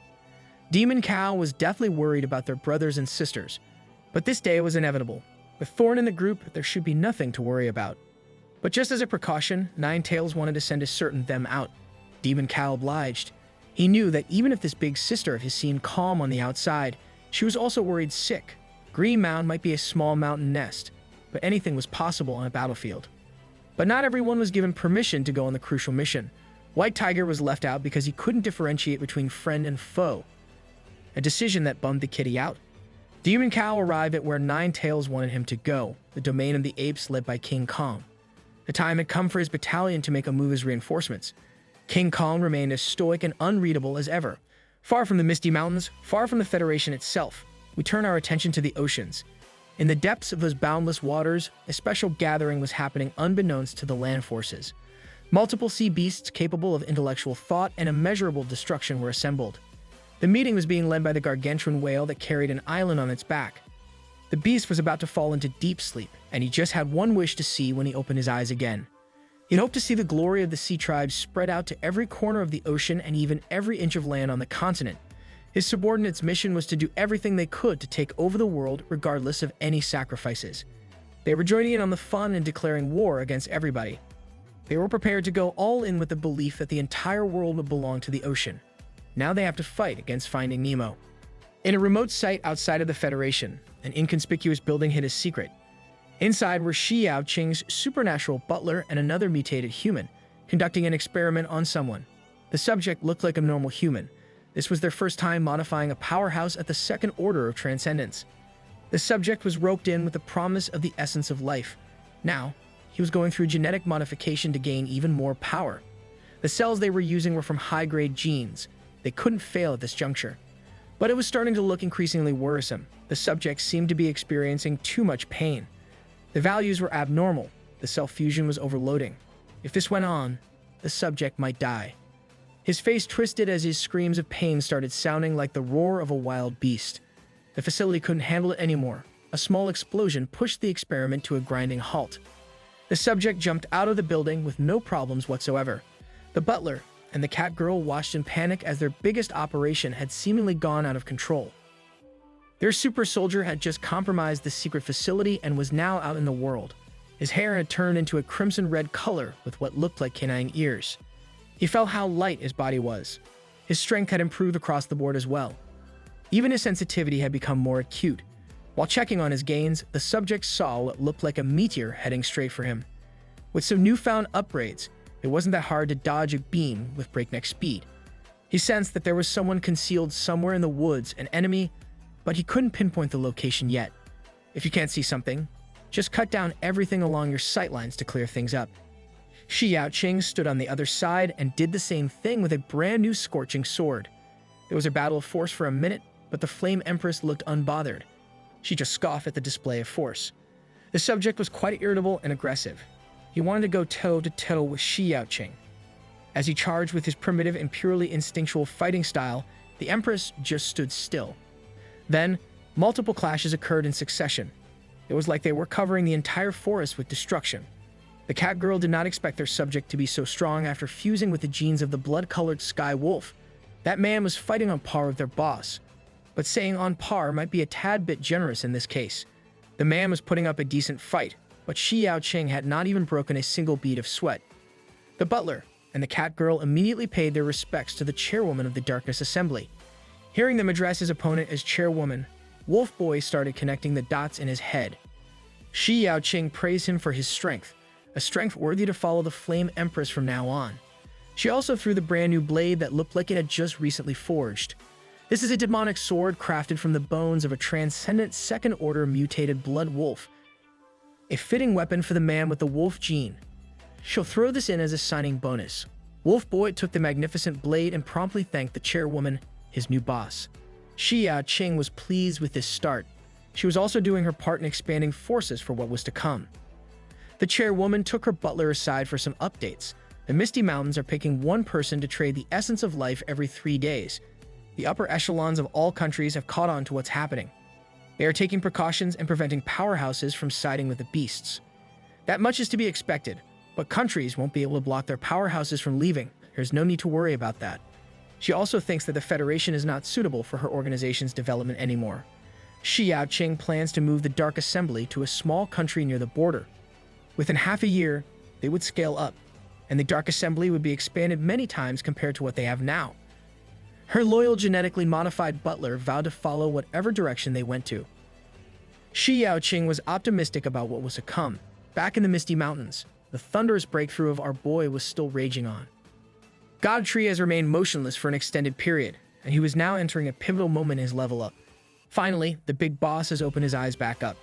Demon Cow was deathly worried about their brothers and sisters, but this day was inevitable. With Thorn in the group, there should be nothing to worry about. But just as a precaution, Ninetales wanted to send a certain them out. Demon Cow obliged. He knew that even if this big sister of his seemed calm on the outside, she was also worried sick. Green Mound might be a small mountain nest, but anything was possible on a battlefield. But not everyone was given permission to go on the crucial mission. White Tiger was left out because he couldn't differentiate between friend and foe, a decision that bummed the kitty out. Demon Cow arrived at where Ninetales wanted him to go, the domain of the apes led by King Kong. The time had come for his battalion to make a move as reinforcements. King Kong remained as stoic and unreadable as ever. Far from the Misty Mountains, far from the Federation itself, we turn our attention to the oceans. In the depths of those boundless waters, a special gathering was happening unbeknownst to the land forces. Multiple sea beasts capable of intellectual thought and immeasurable destruction were assembled. The meeting was being led by the gargantuan whale that carried an island on its back. The beast was about to fall into deep sleep, and he just had one wish to see when he opened his eyes again. He'd hoped to see the glory of the sea tribes spread out to every corner of the ocean and even every inch of land on the continent. His subordinates' mission was to do everything they could to take over the world regardless of any sacrifices. They were joining in on the fun and declaring war against everybody. They were prepared to go all in with the belief that the entire world would belong to the ocean. Now they have to fight against Finding Nemo. In a remote site outside of the Federation, an inconspicuous building hid a secret. Inside were Xiao Qing's supernatural butler and another mutated human, conducting an experiment on someone. The subject looked like a normal human. This was their first time modifying a powerhouse at the second order of transcendence. The subject was roped in with the promise of the essence of life. Now, he was going through genetic modification to gain even more power. The cells they were using were from high-grade genes. They couldn't fail at this juncture. But it was starting to look increasingly worrisome. The subject seemed to be experiencing too much pain. The values were abnormal. The cell fusion was overloading. If this went on, the subject might die. His face twisted as his screams of pain started sounding like the roar of a wild beast. The facility couldn't handle it anymore. A small explosion pushed the experiment to a grinding halt. The subject jumped out of the building with no problems whatsoever. The butler and the cat girl watched in panic as their biggest operation had seemingly gone out of control. Their super soldier had just compromised the secret facility and was now out in the world. His hair had turned into a crimson-red color with what looked like canine ears. He felt how light his body was. His strength had improved across the board as well. Even his sensitivity had become more acute. While checking on his gains, the subject saw what looked like a meteor heading straight for him. With some newfound upgrades, it wasn't that hard to dodge a beam with breakneck speed. He sensed that there was someone concealed somewhere in the woods, an enemy, but he couldn't pinpoint the location yet. If you can't see something, just cut down everything along your sightlines to clear things up. Shi Yaoqing stood on the other side and did the same thing with a brand new scorching sword. There was a battle of force for a minute, but the Flame Empress looked unbothered. She just scoffed at the display of force. The subject was quite irritable and aggressive. He wanted to go toe-to-toe with Shi Yaoqing. As he charged with his primitive and purely instinctual fighting style, the Empress just stood still. Then, multiple clashes occurred in succession. It was like they were covering the entire forest with destruction. The cat girl did not expect their subject to be so strong after fusing with the genes of the blood-colored sky wolf. That man was fighting on par with their boss. But saying on par might be a tad bit generous in this case. The man was putting up a decent fight, but Shi Yaoqing had not even broken a single bead of sweat. The butler and the cat girl immediately paid their respects to the chairwoman of the Darkness Assembly. Hearing them address his opponent as chairwoman, Wolf Boy started connecting the dots in his head. Shi Yaoqing praised him for his strength, a strength worthy to follow the Flame Empress from now on. She also threw the brand new blade that looked like it had just recently forged. This is a demonic sword crafted from the bones of a transcendent second-order mutated blood wolf, a fitting weapon for the man with the wolf gene. She'll throw this in as a signing bonus. Wolf Boy took the magnificent blade and promptly thanked the chairwoman, his new boss. Shi Yaoqing was pleased with this start. She was also doing her part in expanding forces for what was to come. The chairwoman took her butler aside for some updates. The Misty Mountains are picking one person to trade the essence of life every 3 days. The upper echelons of all countries have caught on to what's happening. They are taking precautions and preventing powerhouses from siding with the beasts. That much is to be expected, but countries won't be able to block their powerhouses from leaving. There's no need to worry about that. She also thinks that the Federation is not suitable for her organization's development anymore. Shi Yaoqing plans to move the Dark Assembly to a small country near the border. Within half a year, they would scale up, and the Dark Assembly would be expanded many times compared to what they have now. Her loyal genetically modified butler vowed to follow whatever direction they went to. Shi Yaoqing was optimistic about what was to come. Back in the Misty Mountains, the thunderous breakthrough of our boy was still raging on. God Tree has remained motionless for an extended period, and he was now entering a pivotal moment in his level up. Finally, the big boss has opened his eyes back up.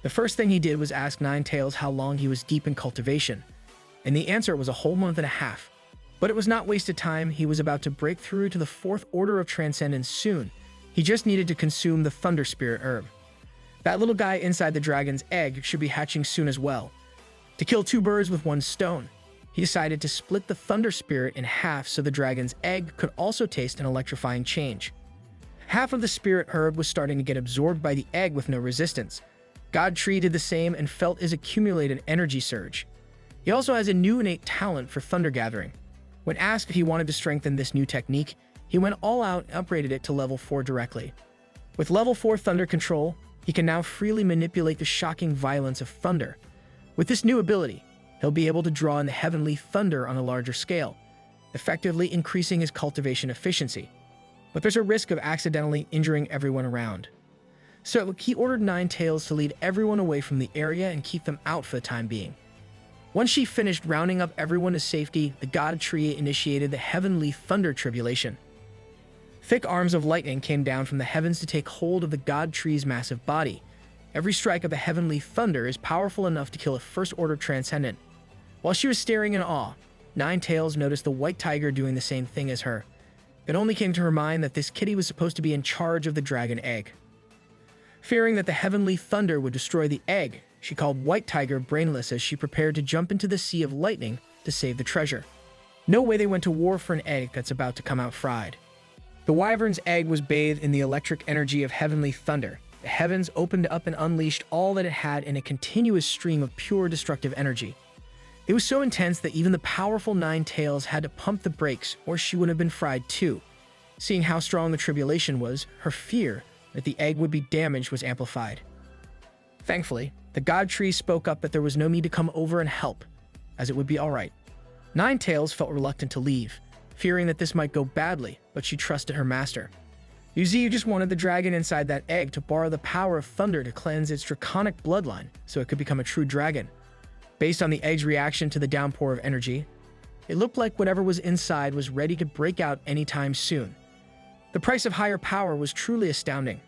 The first thing he did was ask Ninetails how long he was deep in cultivation, and the answer was a whole month and a half. But it was not wasted time. He was about to break through to the 4th order of transcendence soon. He just needed to consume the Thunder Spirit herb. That little guy inside the dragon's egg should be hatching soon as well. To kill 2 birds with 1 stone, he decided to split the Thunder Spirit in half so the dragon's egg could also taste an electrifying change. Half of the spirit herb was starting to get absorbed by the egg with no resistance. God Tree did the same and felt his accumulated energy surge. He also has a new innate talent for thunder gathering. When asked if he wanted to strengthen this new technique, he went all out and upgraded it to level 4 directly. With level 4 thunder control, he can now freely manipulate the shocking violence of thunder. With this new ability, he'll be able to draw in the heavenly thunder on a larger scale, effectively increasing his cultivation efficiency. But there's a risk of accidentally injuring everyone around. So he ordered Ninetails to lead everyone away from the area and keep them out for the time being. Once she finished rounding up everyone to safety, the God Tree initiated the heavenly thunder tribulation. Thick arms of lightning came down from the heavens to take hold of the God Tree's massive body. Every strike of the heavenly thunder is powerful enough to kill a first-order transcendent. While she was staring in awe, Ninetails noticed the white tiger doing the same thing as her. It only came to her mind that this kitty was supposed to be in charge of the dragon egg. Fearing that the heavenly thunder would destroy the egg, she called White Tiger brainless as she prepared to jump into the sea of lightning to save the treasure. No way they went to war for an egg that's about to come out fried. The wyvern's egg was bathed in the electric energy of heavenly thunder. The heavens opened up and unleashed all that it had in a continuous stream of pure destructive energy. It was so intense that even the powerful Nine Tails had to pump the brakes, or she would have been fried too. Seeing how strong the Tribulation was, her fear that the egg would be damaged was amplified. Thankfully, the God Tree spoke up that there was no need to come over and help, as it would be alright. Nine Tails felt reluctant to leave, fearing that this might go badly, but she trusted her master. Yuzi just wanted the dragon inside that egg to borrow the power of thunder to cleanse its draconic bloodline so it could become a true dragon. Based on the egg's reaction to the downpour of energy, it looked like whatever was inside was ready to break out anytime soon. The price of higher power was truly astounding.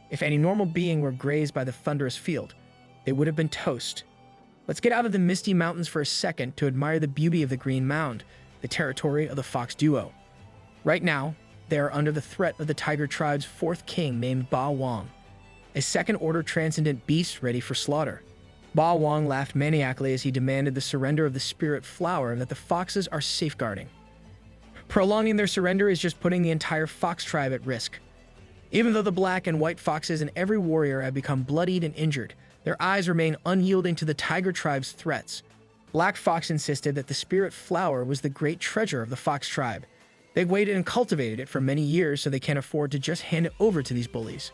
If any normal being were grazed by the thunderous field, they would have been toast. Let's get out of the misty mountains for a second to admire the beauty of the Green Mound, the territory of the Fox duo. Right now, they are under the threat of the Tiger Tribe's fourth king named Ba Wang, a second-order transcendent beast ready for slaughter. Ba Wang laughed maniacally as he demanded the surrender of the spirit flower that the foxes are safeguarding. Prolonging their surrender is just putting the entire fox tribe at risk. Even though the black and white foxes and every warrior have become bloodied and injured, their eyes remain unyielding to the Tiger Tribe's threats. Black Fox insisted that the spirit flower was the great treasure of the fox tribe. They've waited and cultivated it for many years, so they can't afford to just hand it over to these bullies.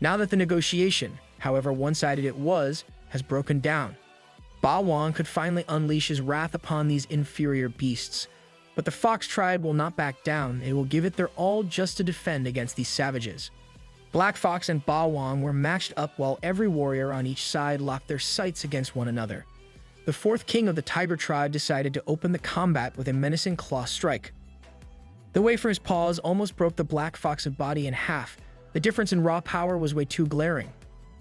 Now that the negotiation, however one-sided it was, has broken down, Ba Wang could finally unleash his wrath upon these inferior beasts. But the Fox tribe will not back down. They will give it their all just to defend against these savages. Black Fox and Ba Wang were matched up while every warrior on each side locked their sights against one another. The fourth king of the Tiger tribe decided to open the combat with a menacing claw strike. The wafer's paws almost broke the Black Fox's body in half. The difference in raw power was way too glaring.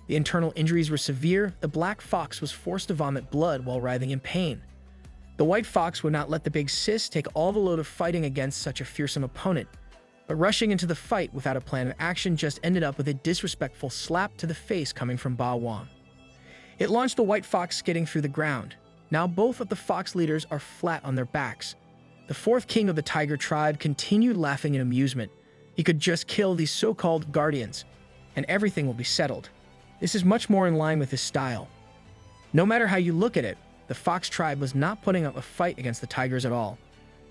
The internal injuries were severe. The Black Fox was forced to vomit blood while writhing in pain. The White Fox would not let the big sis take all the load of fighting against such a fearsome opponent, but rushing into the fight without a plan of action just ended up with a disrespectful slap to the face coming from Ba Wang. It launched the White Fox skidding through the ground. Now both of the fox leaders are flat on their backs. The fourth king of the Tiger tribe continued laughing in amusement. He could just kill these so-called guardians, and everything will be settled. This is much more in line with his style. No matter how you look at it, the Fox tribe was not putting up a fight against the Tigers at all.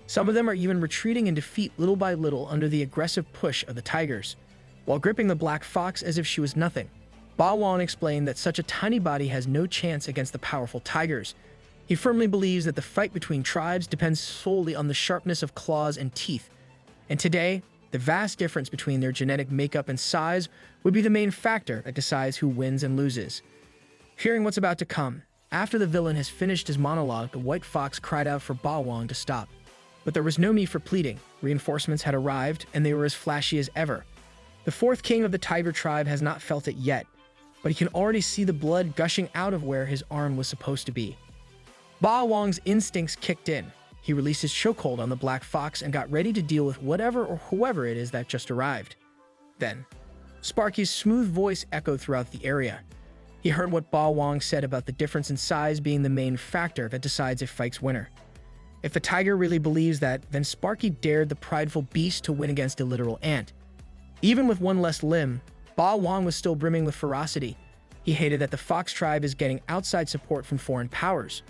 Some of them are even retreating in defeat little by little under the aggressive push of the Tigers, while gripping the Black Fox as if she was nothing. Ba Wang explained that such a tiny body has no chance against the powerful Tigers. He firmly believes that the fight between tribes depends solely on the sharpness of claws and teeth, and today, the vast difference between their genetic makeup and size would be the main factor that decides who wins and loses. Hearing what's about to come, after the villain has finished his monologue, the White Fox cried out for Ba Wang to stop. But there was no need for pleading. Reinforcements had arrived, and they were as flashy as ever. The fourth king of the Tiger tribe has not felt it yet, but he can already see the blood gushing out of where his arm was supposed to be. Ba Wang's instincts kicked in. He released his chokehold on the Black Fox and got ready to deal with whatever or whoever it is that just arrived. Then, Sparky's smooth voice echoed throughout the area. He heard what Ba Wang said about the difference in size being the main factor that decides a fight's winner. If the tiger really believes that, then Sparky dared the prideful beast to win against a literal ant. Even with one less limb, Ba Wang was still brimming with ferocity. He hated that the Fox tribe is getting outside support from foreign powers.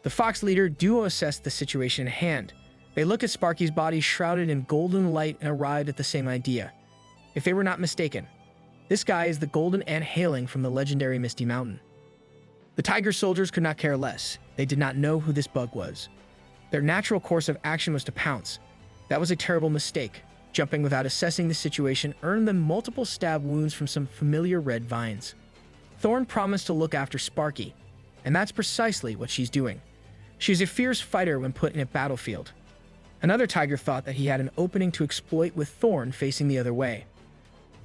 The Fox leader duo assessed the situation at hand. They looked at Sparky's body shrouded in golden light and arrived at the same idea. If they were not mistaken, this guy is the golden ant hailing from the legendary Misty Mountain. The tiger soldiers could not care less. They did not know who this bug was. Their natural course of action was to pounce. That was a terrible mistake. Jumping without assessing the situation earned them multiple stab wounds from some familiar red vines. Thorn promised to look after Sparky, and that's precisely what she's doing. She's a fierce fighter when put in a battlefield. Another tiger thought that he had an opening to exploit with Thorn facing the other way.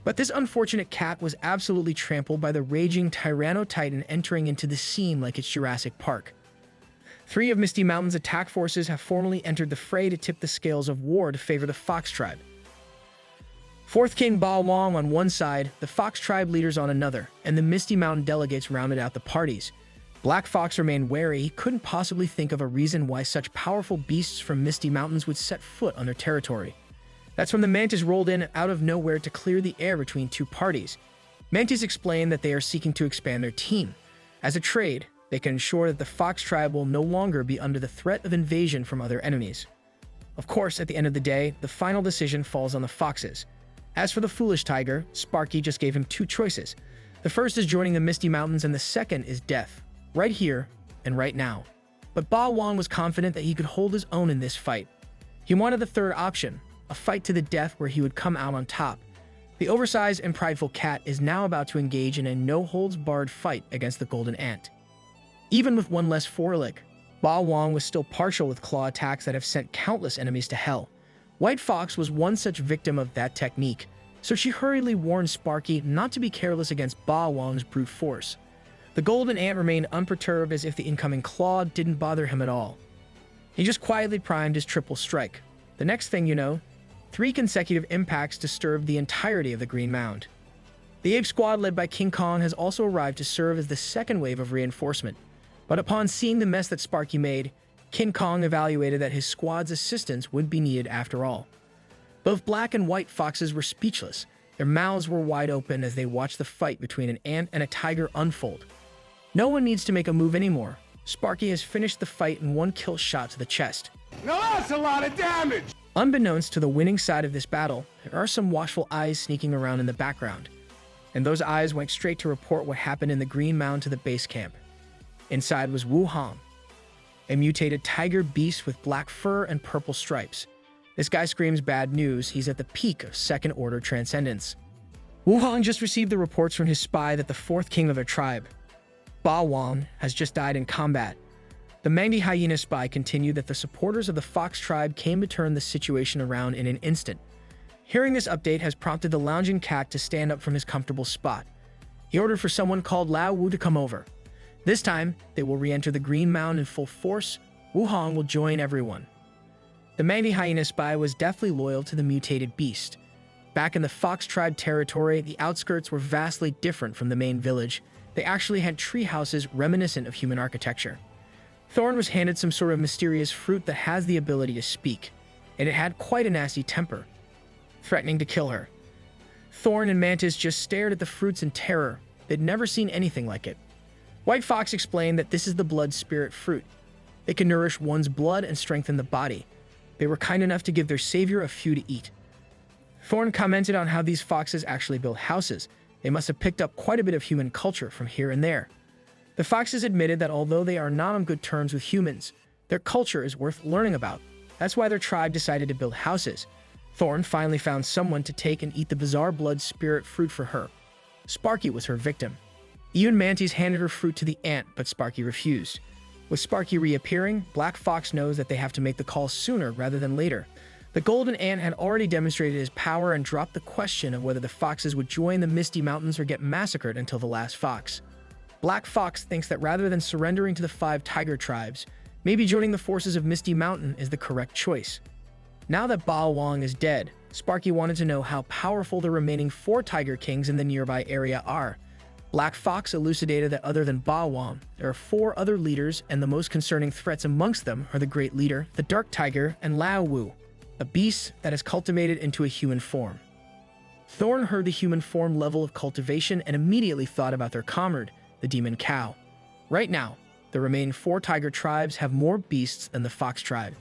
But this unfortunate cat was absolutely trampled by the raging Tyranno-Titan entering into the scene like it's Jurassic Park. 3 of Misty Mountain's attack forces have formally entered the fray to tip the scales of war to favor the Fox tribe. Fourth King Ba Wang on one side, the Fox tribe leaders on another, and the Misty Mountain delegates rounded out the parties. Black Fox remained wary. He couldn't possibly think of a reason why such powerful beasts from Misty Mountains would set foot on their territory. That's when the Mantis rolled in out of nowhere to clear the air between two parties. Mantis explained that they are seeking to expand their team. As a trade, they can ensure that the Fox tribe will no longer be under the threat of invasion from other enemies. Of course, at the end of the day, the final decision falls on the Foxes. As for the foolish tiger, Sparky just gave him two choices. The first is joining the Misty Mountains, and the second is death, right here and right now. But Ba Wang was confident that he could hold his own in this fight. He wanted the third option, a fight to the death where he would come out on top. The oversized and prideful cat is now about to engage in a no-holds-barred fight against the golden ant. Even with one less foreleg, Ba Wang was still partial with claw attacks that have sent countless enemies to hell. White Fox was one such victim of that technique, so she hurriedly warned Sparky not to be careless against Ba Wang's brute force. The golden ant remained unperturbed, as if the incoming claw didn't bother him at all. He just quietly primed his triple strike. The next thing you know, 3 consecutive impacts disturbed the entirety of the Green Mound. The Ape Squad, led by King Kong, has also arrived to serve as the second wave of reinforcement. But upon seeing the mess that Sparky made, King Kong evaluated that his squad's assistance would be needed after all. Both black and white foxes were speechless. Their mouths were wide open as they watched the fight between an ant and a tiger unfold. No one needs to make a move anymore. Sparky has finished the fight in one kill shot to the chest. Now that's a lot of damage! Unbeknownst to the winning side of this battle, there are some watchful eyes sneaking around in the background. And those eyes went straight to report what happened in the Green Mound to the base camp. Inside was Wu Hong, a mutated tiger beast with black fur and purple stripes. This guy screams bad news. He's at the peak of second-order transcendence. Wu Hong just received the reports from his spy that the 4th king of their tribe, Ba Wang, has just died in combat. The Mangy Hyena spy continued that the supporters of the Fox tribe came to turn the situation around in an instant. Hearing this update has prompted the lounging cat to stand up from his comfortable spot. He ordered for someone called Lao Wu to come over. This time, they will re-enter the Green Mound in full force. Wu Hong will join everyone. The Mangy Hyena spy was deathly loyal to the mutated beast. Back in the Fox tribe territory, the outskirts were vastly different from the main village. They actually had tree houses reminiscent of human architecture. Thorn was handed some sort of mysterious fruit that has the ability to speak, and it had quite a nasty temper, threatening to kill her. Thorn and Mantis just stared at the fruits in terror. They'd never seen anything like it. White Fox explained that this is the blood spirit fruit. It can nourish one's blood and strengthen the body. They were kind enough to give their savior a few to eat. Thorn commented on how these foxes actually build houses. They must have picked up quite a bit of human culture from here and there. The foxes admitted that although they are not on good terms with humans, their culture is worth learning about. That's why their tribe decided to build houses. Thorn finally found someone to take and eat the bizarre blood spirit fruit for her. Sparky was her victim. Even Mantis handed her fruit to the ant, but Sparky refused. With Sparky reappearing, Black Fox knows that they have to make the call sooner rather than later. The golden ant had already demonstrated his power and dropped the question of whether the foxes would join the Misty Mountains or get massacred until the last fox. Black Fox thinks that rather than surrendering to the 5 tiger tribes, maybe joining the forces of Misty Mountain is the correct choice. Now that Ba Wang is dead, Sparky wanted to know how powerful the remaining 4 tiger kings in the nearby area are. Black Fox elucidated that other than Ba Wang, there are 4 other leaders, and the most concerning threats amongst them are the Great Leader, the Dark Tiger, and Lao Wu, a beast that is cultivated into a human form. Thorn heard the human form level of cultivation and immediately thought about their comrade, the Demon Cow. Right now, the remaining 4 tiger tribes have more beasts than the Fox tribe.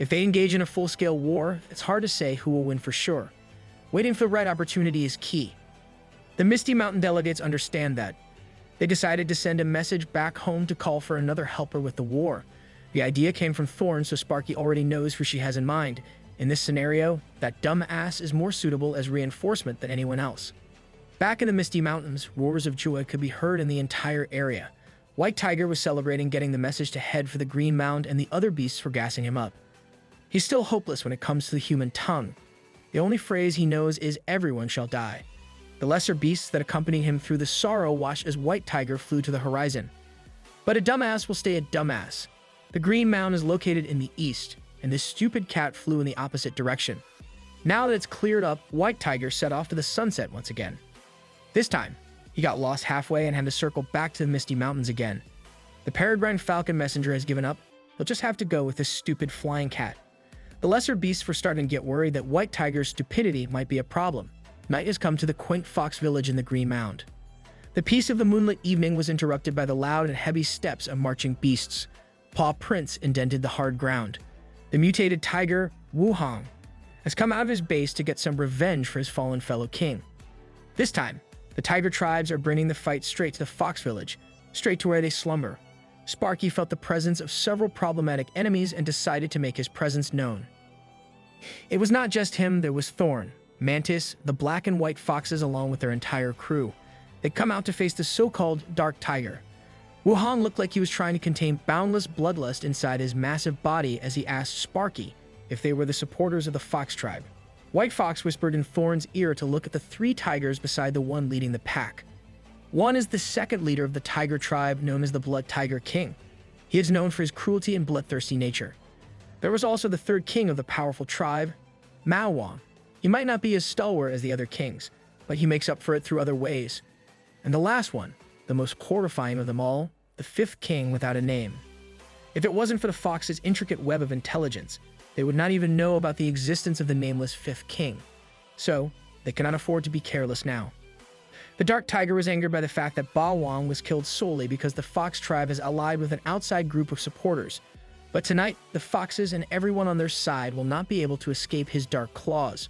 If they engage in a full-scale war, it's hard to say who will win for sure. Waiting for the right opportunity is key. The Misty Mountain delegates understand that. They decided to send a message back home to call for another helper with the war. The idea came from Thorn, so Sparky already knows who she has in mind. In this scenario, that dumb ass is more suitable as reinforcement than anyone else. Back in the Misty Mountains, roars of joy could be heard in the entire area. White Tiger was celebrating getting the message to head for the Green Mound, and the other beasts were gassing him up. He's still hopeless when it comes to the human tongue. The only phrase he knows is "everyone shall die." The lesser beasts that accompanied him through the sorrow watched as White Tiger flew to the horizon. But a dumbass will stay a dumbass. The Green Mound is located in the east, and this stupid cat flew in the opposite direction. Now that it's cleared up, White Tiger set off to the sunset once again. This time, he got lost halfway and had to circle back to the Misty Mountains again. The peregrine falcon messenger has given up. He'll just have to go with this stupid flying cat. The lesser beasts were starting to get worried that White Tiger's stupidity might be a problem. Night has come to the quaint fox village in the Green Mound. The peace of the moonlit evening was interrupted by the loud and heavy steps of marching beasts. Paw prints indented the hard ground. The mutated tiger, Wuhang, has come out of his base to get some revenge for his fallen fellow king. This time, the tiger tribes are bringing the fight straight to the fox village, straight to where they slumber. Sparky felt the presence of several problematic enemies and decided to make his presence known. It was not just him, there was Thorn, Mantis, the black and white foxes along with their entire crew. They'd come out to face the so-called Dark Tiger. Wuhang looked like he was trying to contain boundless bloodlust inside his massive body as he asked Sparky if they were the supporters of the Fox tribe. White Fox whispered in Thorn's ear to look at the 3 tigers beside the one leading the pack. One is the second leader of the tiger tribe, known as the Blood Tiger King. He is known for his cruelty and bloodthirsty nature. There was also the 3rd king of the powerful tribe, manhwa. He might not be as stalwart as the other kings, but he makes up for it through other ways. And the last one, the most horrifying of them all, the 5th king without a name. If it wasn't for the fox's intricate web of intelligence, they would not even know about the existence of the nameless 5th king. So, they cannot afford to be careless now. The Dark Tiger was angered by the fact that Ba Wang was killed solely because the Fox tribe is allied with an outside group of supporters. But tonight, the foxes and everyone on their side will not be able to escape his dark claws.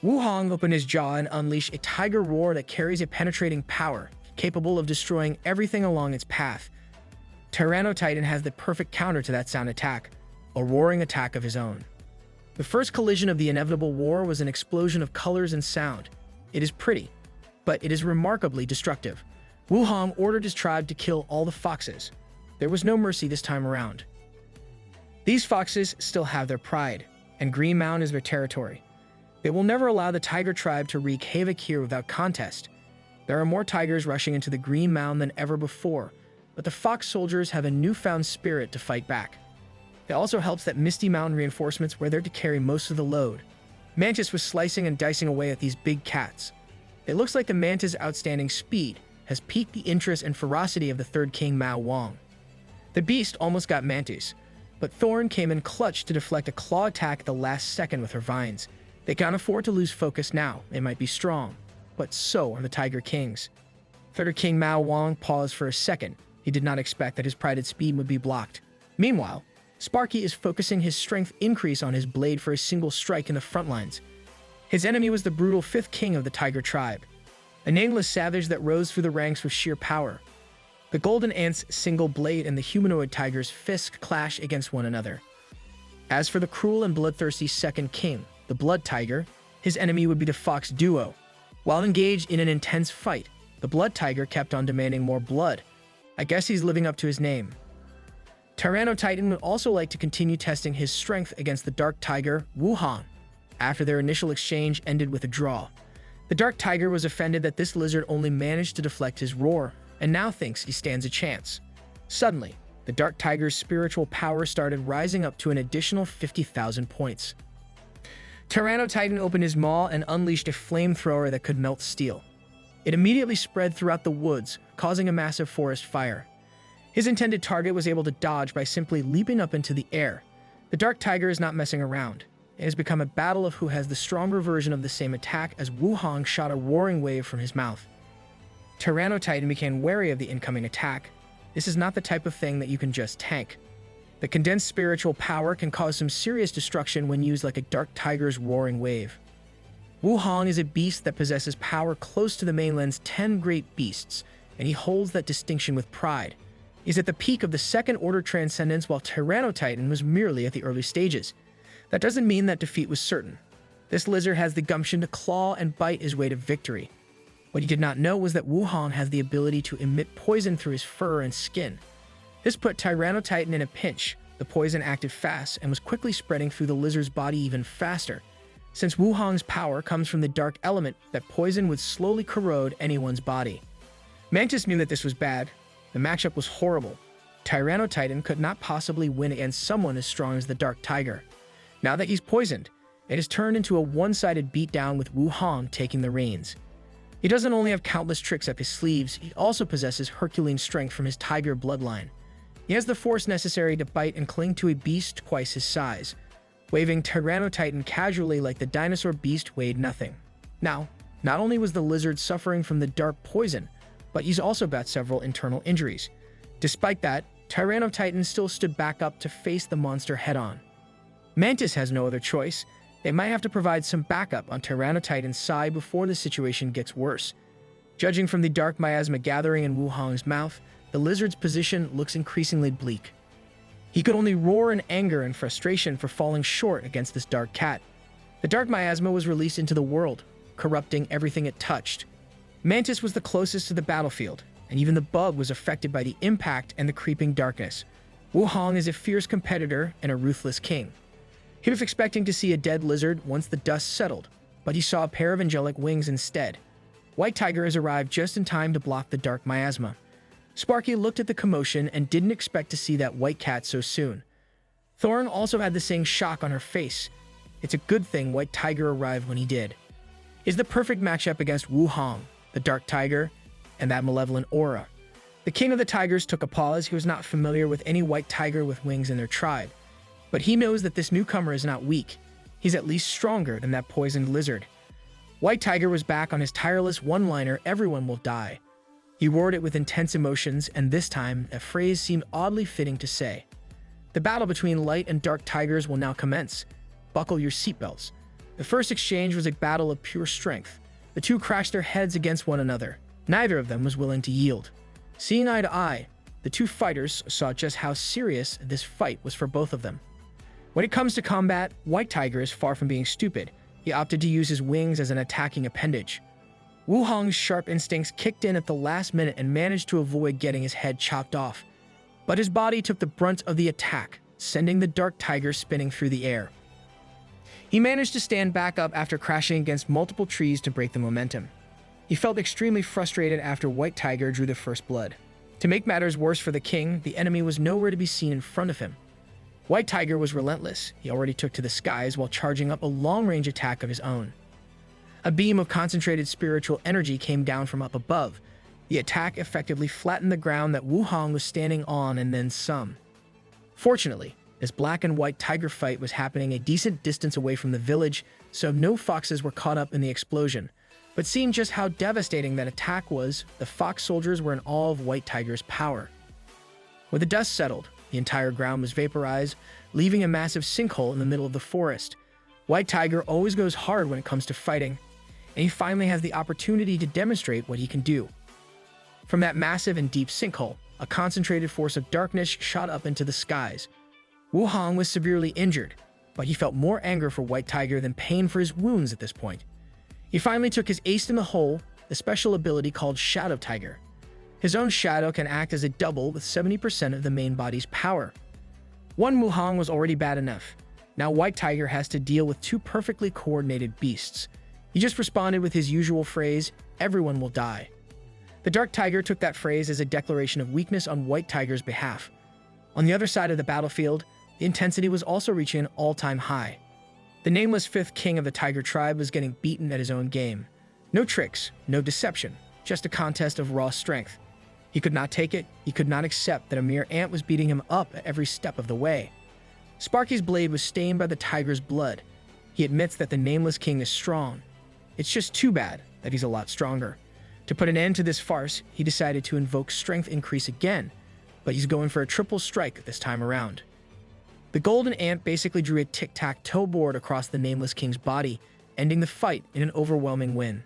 Wuhang opened his jaw and unleashed a tiger roar that carries a penetrating power, capable of destroying everything along its path. Tyrannotitan has the perfect counter to that sound attack, a roaring attack of his own. The first collision of the inevitable war was an explosion of colors and sound. It is pretty, but it is remarkably destructive. Wuhang ordered his tribe to kill all the foxes. There was no mercy this time around. These foxes still have their pride, and Green Mound is their territory. They will never allow the tiger tribe to wreak havoc here without contest. There are more tigers rushing into the Green Mound than ever before, but the fox soldiers have a newfound spirit to fight back. It also helps that Misty Mountain reinforcements were there to carry most of the load. Mantis was slicing and dicing away at these big cats. It looks like the Mantis' outstanding speed has piqued the interest and ferocity of the 3rd king Mao Wang. The beast almost got Mantis, but Thorn came in clutch to deflect a claw attack at the last second with her vines. They can't afford to lose focus now. They might be strong, but so are the Tiger Kings. 3rd King Mao Wang paused for a second. He did not expect that his prided speed would be blocked. Meanwhile, Sparky is focusing his strength increase on his blade for a single strike in the front lines. His enemy was the brutal 5th king of the Tiger tribe, a nameless savage that rose through the ranks with sheer power. The Golden Ant's single blade and the humanoid tiger's fists clash against one another. As for the cruel and bloodthirsty 2nd king, the Blood Tiger, his enemy would be the Fox duo. While engaged in an intense fight, the Blood Tiger kept on demanding more blood. I guess he's living up to his name. Tyrannotitan would also like to continue testing his strength against the Dark Tiger, Wuhang, after their initial exchange ended with a draw. The Dark Tiger was offended that this lizard only managed to deflect his roar, and now thinks he stands a chance. Suddenly, the Dark Tiger's spiritual power started rising up to an additional 50,000 points. Tyrannotitan opened his maw and unleashed a flamethrower that could melt steel. It immediately spread throughout the woods, causing a massive forest fire. His intended target was able to dodge by simply leaping up into the air. The Dark Tiger is not messing around. It has become a battle of who has the stronger version of the same attack as Wuhang shot a roaring wave from his mouth. Tyrannotitan became wary of the incoming attack. This is not the type of thing that you can just tank. The condensed spiritual power can cause some serious destruction when used like a Dark Tiger's roaring wave. Wuhang is a beast that possesses power close to the mainland's 10 great beasts, and he holds that distinction with pride. He's at the peak of the 2nd order transcendence while Tyrannotitan was merely at the early stages. That doesn't mean that defeat was certain. This lizard has the gumption to claw and bite his way to victory. What he did not know was that Wuhang has the ability to emit poison through his fur and skin. This put Tyrannotitan in a pinch. The poison acted fast and was quickly spreading through the lizard's body even faster. Since Wuhang's power comes from the dark element, that poison would slowly corrode anyone's body. Mantis knew that this was bad. The matchup was horrible. Tyrannotitan could not possibly win against someone as strong as the Dark Tiger. Now that he's poisoned, it has turned into a one-sided beatdown with Wuhang taking the reins. He doesn't only have countless tricks up his sleeves, he also possesses Herculean strength from his tiger bloodline. He has the force necessary to bite and cling to a beast twice his size. waving Tyrannotitan casually like the dinosaur beast weighed nothing. Now, not only was the lizard suffering from the dark poison, but he's also got several internal injuries. Despite that, Tyrannotitan still stood back up to face the monster head-on. Mantis has no other choice. They might have to provide some backup on Tyrannotitan's side before the situation gets worse. Judging from the dark miasma gathering in Wu Hong's mouth, the lizard's position looks increasingly bleak. He could only roar in anger and frustration for falling short against this dark cat. The dark miasma was released into the world, corrupting everything it touched. Mantis was the closest to the battlefield, and even the bug was affected by the impact and the creeping darkness. Wu Hong is a fierce competitor and a ruthless king. He was expecting to see a dead lizard once the dust settled, but he saw a pair of angelic wings instead. White Tiger has arrived just in time to block the dark miasma. Sparky looked at the commotion and didn't expect to see that white cat so soon. Thorn also had the same shock on her face. It's a good thing White Tiger arrived when he did. It's the perfect matchup against Wu Hong, the dark tiger, and that malevolent aura. The king of the tigers took a pause. He was not familiar with any white tiger with wings in their tribe, but he knows that this newcomer is not weak. He's at least stronger than that poisoned lizard. White Tiger was back on his tireless one-liner, "Everyone will die." He roared it with intense emotions, and this time, a phrase seemed oddly fitting to say. The battle between light and dark tigers will now commence. Buckle your seatbelts. The first exchange was a battle of pure strength. The two crashed their heads against one another. Neither of them was willing to yield. Seeing eye to eye, the two fighters saw just how serious this fight was for both of them. When it comes to combat, White Tiger is far from being stupid. He opted to use his wings as an attacking appendage. Wu Hong's sharp instincts kicked in at the last minute and managed to avoid getting his head chopped off. But his body took the brunt of the attack, sending the dark tiger spinning through the air. He managed to stand back up after crashing against multiple trees to break the momentum. He felt extremely frustrated after White Tiger drew the first blood. To make matters worse for the king, the enemy was nowhere to be seen in front of him. White Tiger was relentless. He already took to the skies while charging up a long-range attack of his own. A beam of concentrated spiritual energy came down from up above. The attack effectively flattened the ground that Wu Hong was standing on and then some. Fortunately, this black and white tiger fight was happening a decent distance away from the village, so no foxes were caught up in the explosion. But seeing just how devastating that attack was, the fox soldiers were in awe of White Tiger's power. When the dust settled, the entire ground was vaporized, leaving a massive sinkhole in the middle of the forest. White Tiger always goes hard when it comes to fighting, and he finally has the opportunity to demonstrate what he can do. From that massive and deep sinkhole, a concentrated force of darkness shot up into the skies. Wu Hong was severely injured, but he felt more anger for White Tiger than pain for his wounds at this point. He finally took his ace in the hole, the special ability called Shadow Tiger. His own shadow can act as a double with 70% of the main body's power. One Wu Hong was already bad enough. Now White Tiger has to deal with two perfectly coordinated beasts. He just responded with his usual phrase, "Everyone will die." The Dark Tiger took that phrase as a declaration of weakness on White Tiger's behalf. On the other side of the battlefield, the intensity was also reaching an all-time high. The nameless fifth king of the tiger tribe was getting beaten at his own game. No tricks, no deception, just a contest of raw strength. He could not take it. He could not accept that a mere ant was beating him up at every step of the way. Sparky's blade was stained by the tiger's blood. He admits that the nameless king is strong. It's just too bad that he's a lot stronger. To put an end to this farce, he decided to invoke strength increase again, but he's going for a triple strike this time around. The golden ant basically drew a tic-tac-toe board across the nameless king's body, ending the fight in an overwhelming win.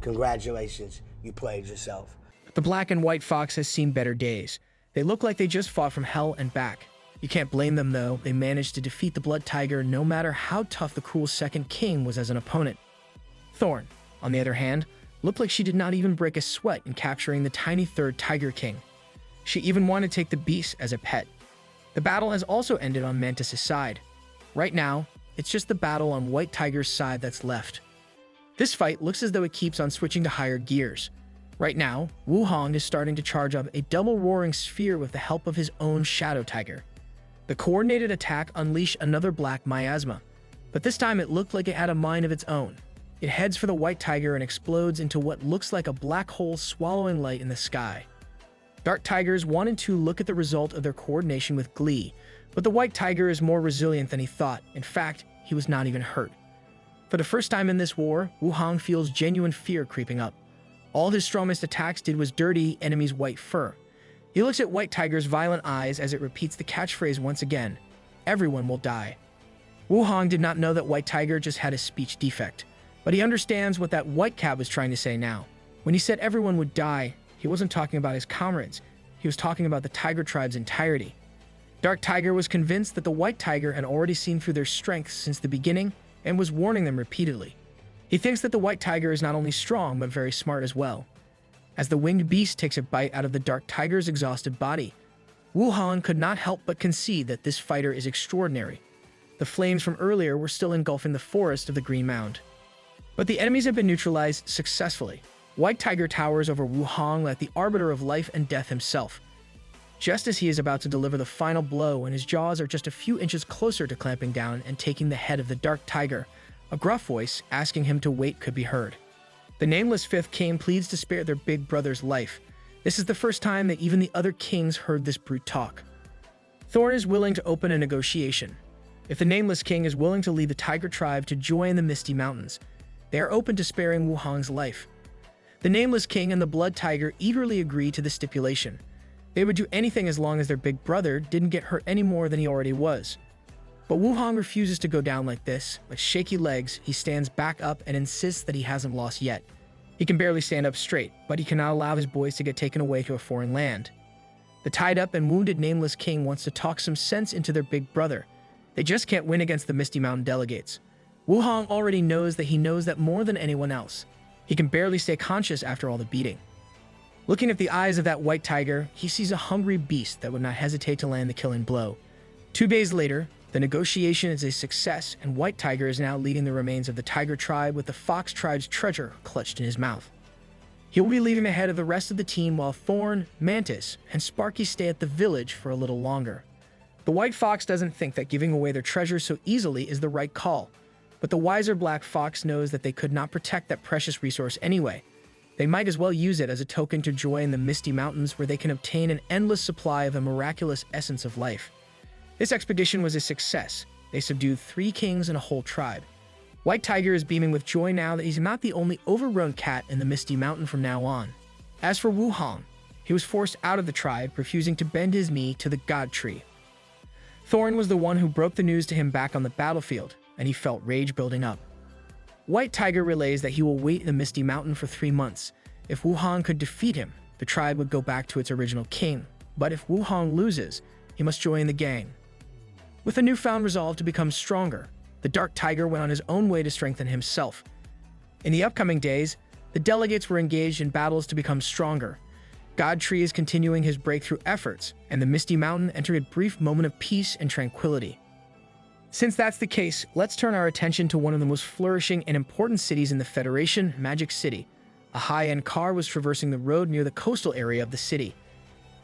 Congratulations, you played yourself. The black and white fox has seen better days. They look like they just fought from hell and back. You can't blame them though. They managed to defeat the blood tiger no matter how tough the cruel second king was as an opponent. Thorn, on the other hand, looked like she did not even break a sweat in capturing the tiny third tiger king. She even wanted to take the beast as a pet. The battle has also ended on Mantis' side. Right now, it's just the battle on White Tiger's side that's left. This fight looks as though it keeps on switching to higher gears. Right now, Wu Hong is starting to charge up a double roaring sphere with the help of his own Shadow Tiger. The coordinated attack unleashed another black miasma, but this time it looked like it had a mind of its own. It heads for the White Tiger and explodes into what looks like a black hole swallowing light in the sky. Dark Tigers 1 and 2 look at the result of their coordination with glee, But the white tiger is more resilient than he thought. In fact, he was not even hurt. For the first time in this war, Wu Hong feels genuine fear creeping up. All his strongest attacks did was dirty enemy's white fur. He looks at White Tiger's violent eyes as it repeats the catchphrase once again, "Everyone will die." Wu Hong did not know that White Tiger just had a speech defect, but he understands what that white cat was trying to say now. When he said everyone would die, he wasn't talking about his comrades. He was talking about the tiger tribe's entirety. Dark Tiger was convinced that the White Tiger had already seen through their strength since the beginning and was warning them repeatedly. He thinks that the White Tiger is not only strong, but very smart as well. As the winged beast takes a bite out of the Dark Tiger's exhausted body, Wu Hong could not help but concede that this fighter is extraordinary. The flames from earlier were still engulfing the forest of the Green Mound. But the enemies have been neutralized successfully. White Tiger towers over Wu Hong like the arbiter of life and death himself. Just as he is about to deliver the final blow and his jaws are just a few inches closer to clamping down and taking the head of the Dark Tiger, a gruff voice asking him to wait could be heard. The nameless fifth king pleads to spare their big brother's life. This is the first time that even the other kings heard this brute talk. Thorn is willing to open a negotiation. If the nameless king is willing to lead the tiger tribe to join the Misty Mountains, they are open to sparing Wu Hong's life. The nameless king and the blood tiger eagerly agree to the stipulation. They would do anything as long as their big brother didn't get hurt any more than he already was. But Wu Hong refuses to go down like this. With shaky legs, he stands back up and insists that he hasn't lost yet. He can barely stand up straight, but he cannot allow his boys to get taken away to a foreign land. The tied up and wounded nameless king wants to talk some sense into their big brother. They just can't win against the Misty Mountain delegates. Wu Hong already knows that more than anyone else. He can barely stay conscious after all the beating. Looking at the eyes of that white tiger, he sees a hungry beast that would not hesitate to land the killing blow. 2 days later, the negotiation is a success, and White Tiger is now leading the remains of the tiger tribe with the fox tribe's treasure clutched in his mouth. He will be leaving ahead of the rest of the team while Thorn, Mantis, and Sparky stay at the village for a little longer. The white fox doesn't think that giving away their treasure so easily is the right call, but the wiser black fox knows that they could not protect that precious resource anyway. They might as well use it as a token to join the Misty Mountains where they can obtain an endless supply of the miraculous essence of life. This expedition was a success. They subdued 3 kings and a whole tribe. White Tiger is beaming with joy now that he's not the only overgrown cat in the Misty Mountain from now on. As for Wu Hong, he was forced out of the tribe, refusing to bend his knee to the God Tree. Thorn was the one who broke the news to him back on the battlefield, and he felt rage building up. White Tiger relays that he will wait in the Misty Mountain for 3 months. If Wu Hong could defeat him, the tribe would go back to its original king. But if Wu Hong loses, he must join the gang. With a newfound resolve to become stronger, the Dark Tiger went on his own way to strengthen himself. In the upcoming days, the delegates were engaged in battles to become stronger. God Tree is continuing his breakthrough efforts, and the Misty Mountain entered a brief moment of peace and tranquility. Since that's the case, let's turn our attention to one of the most flourishing and important cities in the Federation, Magic City. A high-end car was traversing the road near the coastal area of the city.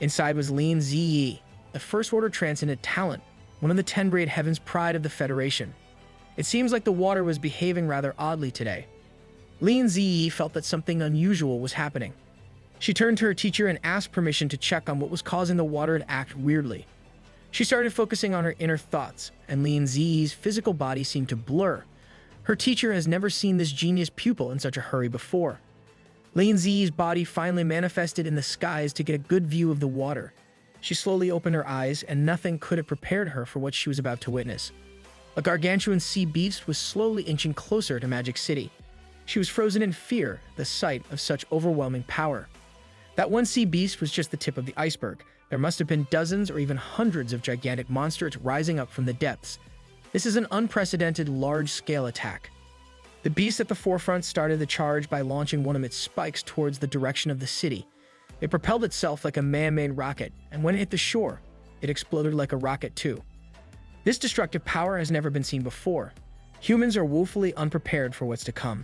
Inside was Lin Ziyi, a first-order transcendent talent, one of the 10 Braid Heaven's pride of the Federation. It seems like the water was behaving rather oddly today. Lin Ziyi felt that something unusual was happening. She turned to her teacher and asked permission to check on what was causing the water to act weirdly. She started focusing on her inner thoughts, and Lin Ziyi's physical body seemed to blur. Her teacher has never seen this genius pupil in such a hurry before. Lin Ziyi's body finally manifested in the skies to get a good view of the water. She slowly opened her eyes, and nothing could have prepared her for what she was about to witness. A gargantuan sea beast was slowly inching closer to Magic City. She was frozen in fear at the sight of such overwhelming power. That one sea beast was just the tip of the iceberg. There must have been dozens or even hundreds of gigantic monsters rising up from the depths. This is an unprecedented large-scale attack. The beast at the forefront started the charge by launching one of its spikes towards the direction of the city. It propelled itself like a man-made rocket, and when it hit the shore, it exploded like a rocket too. This destructive power has never been seen before. Humans are woefully unprepared for what's to come.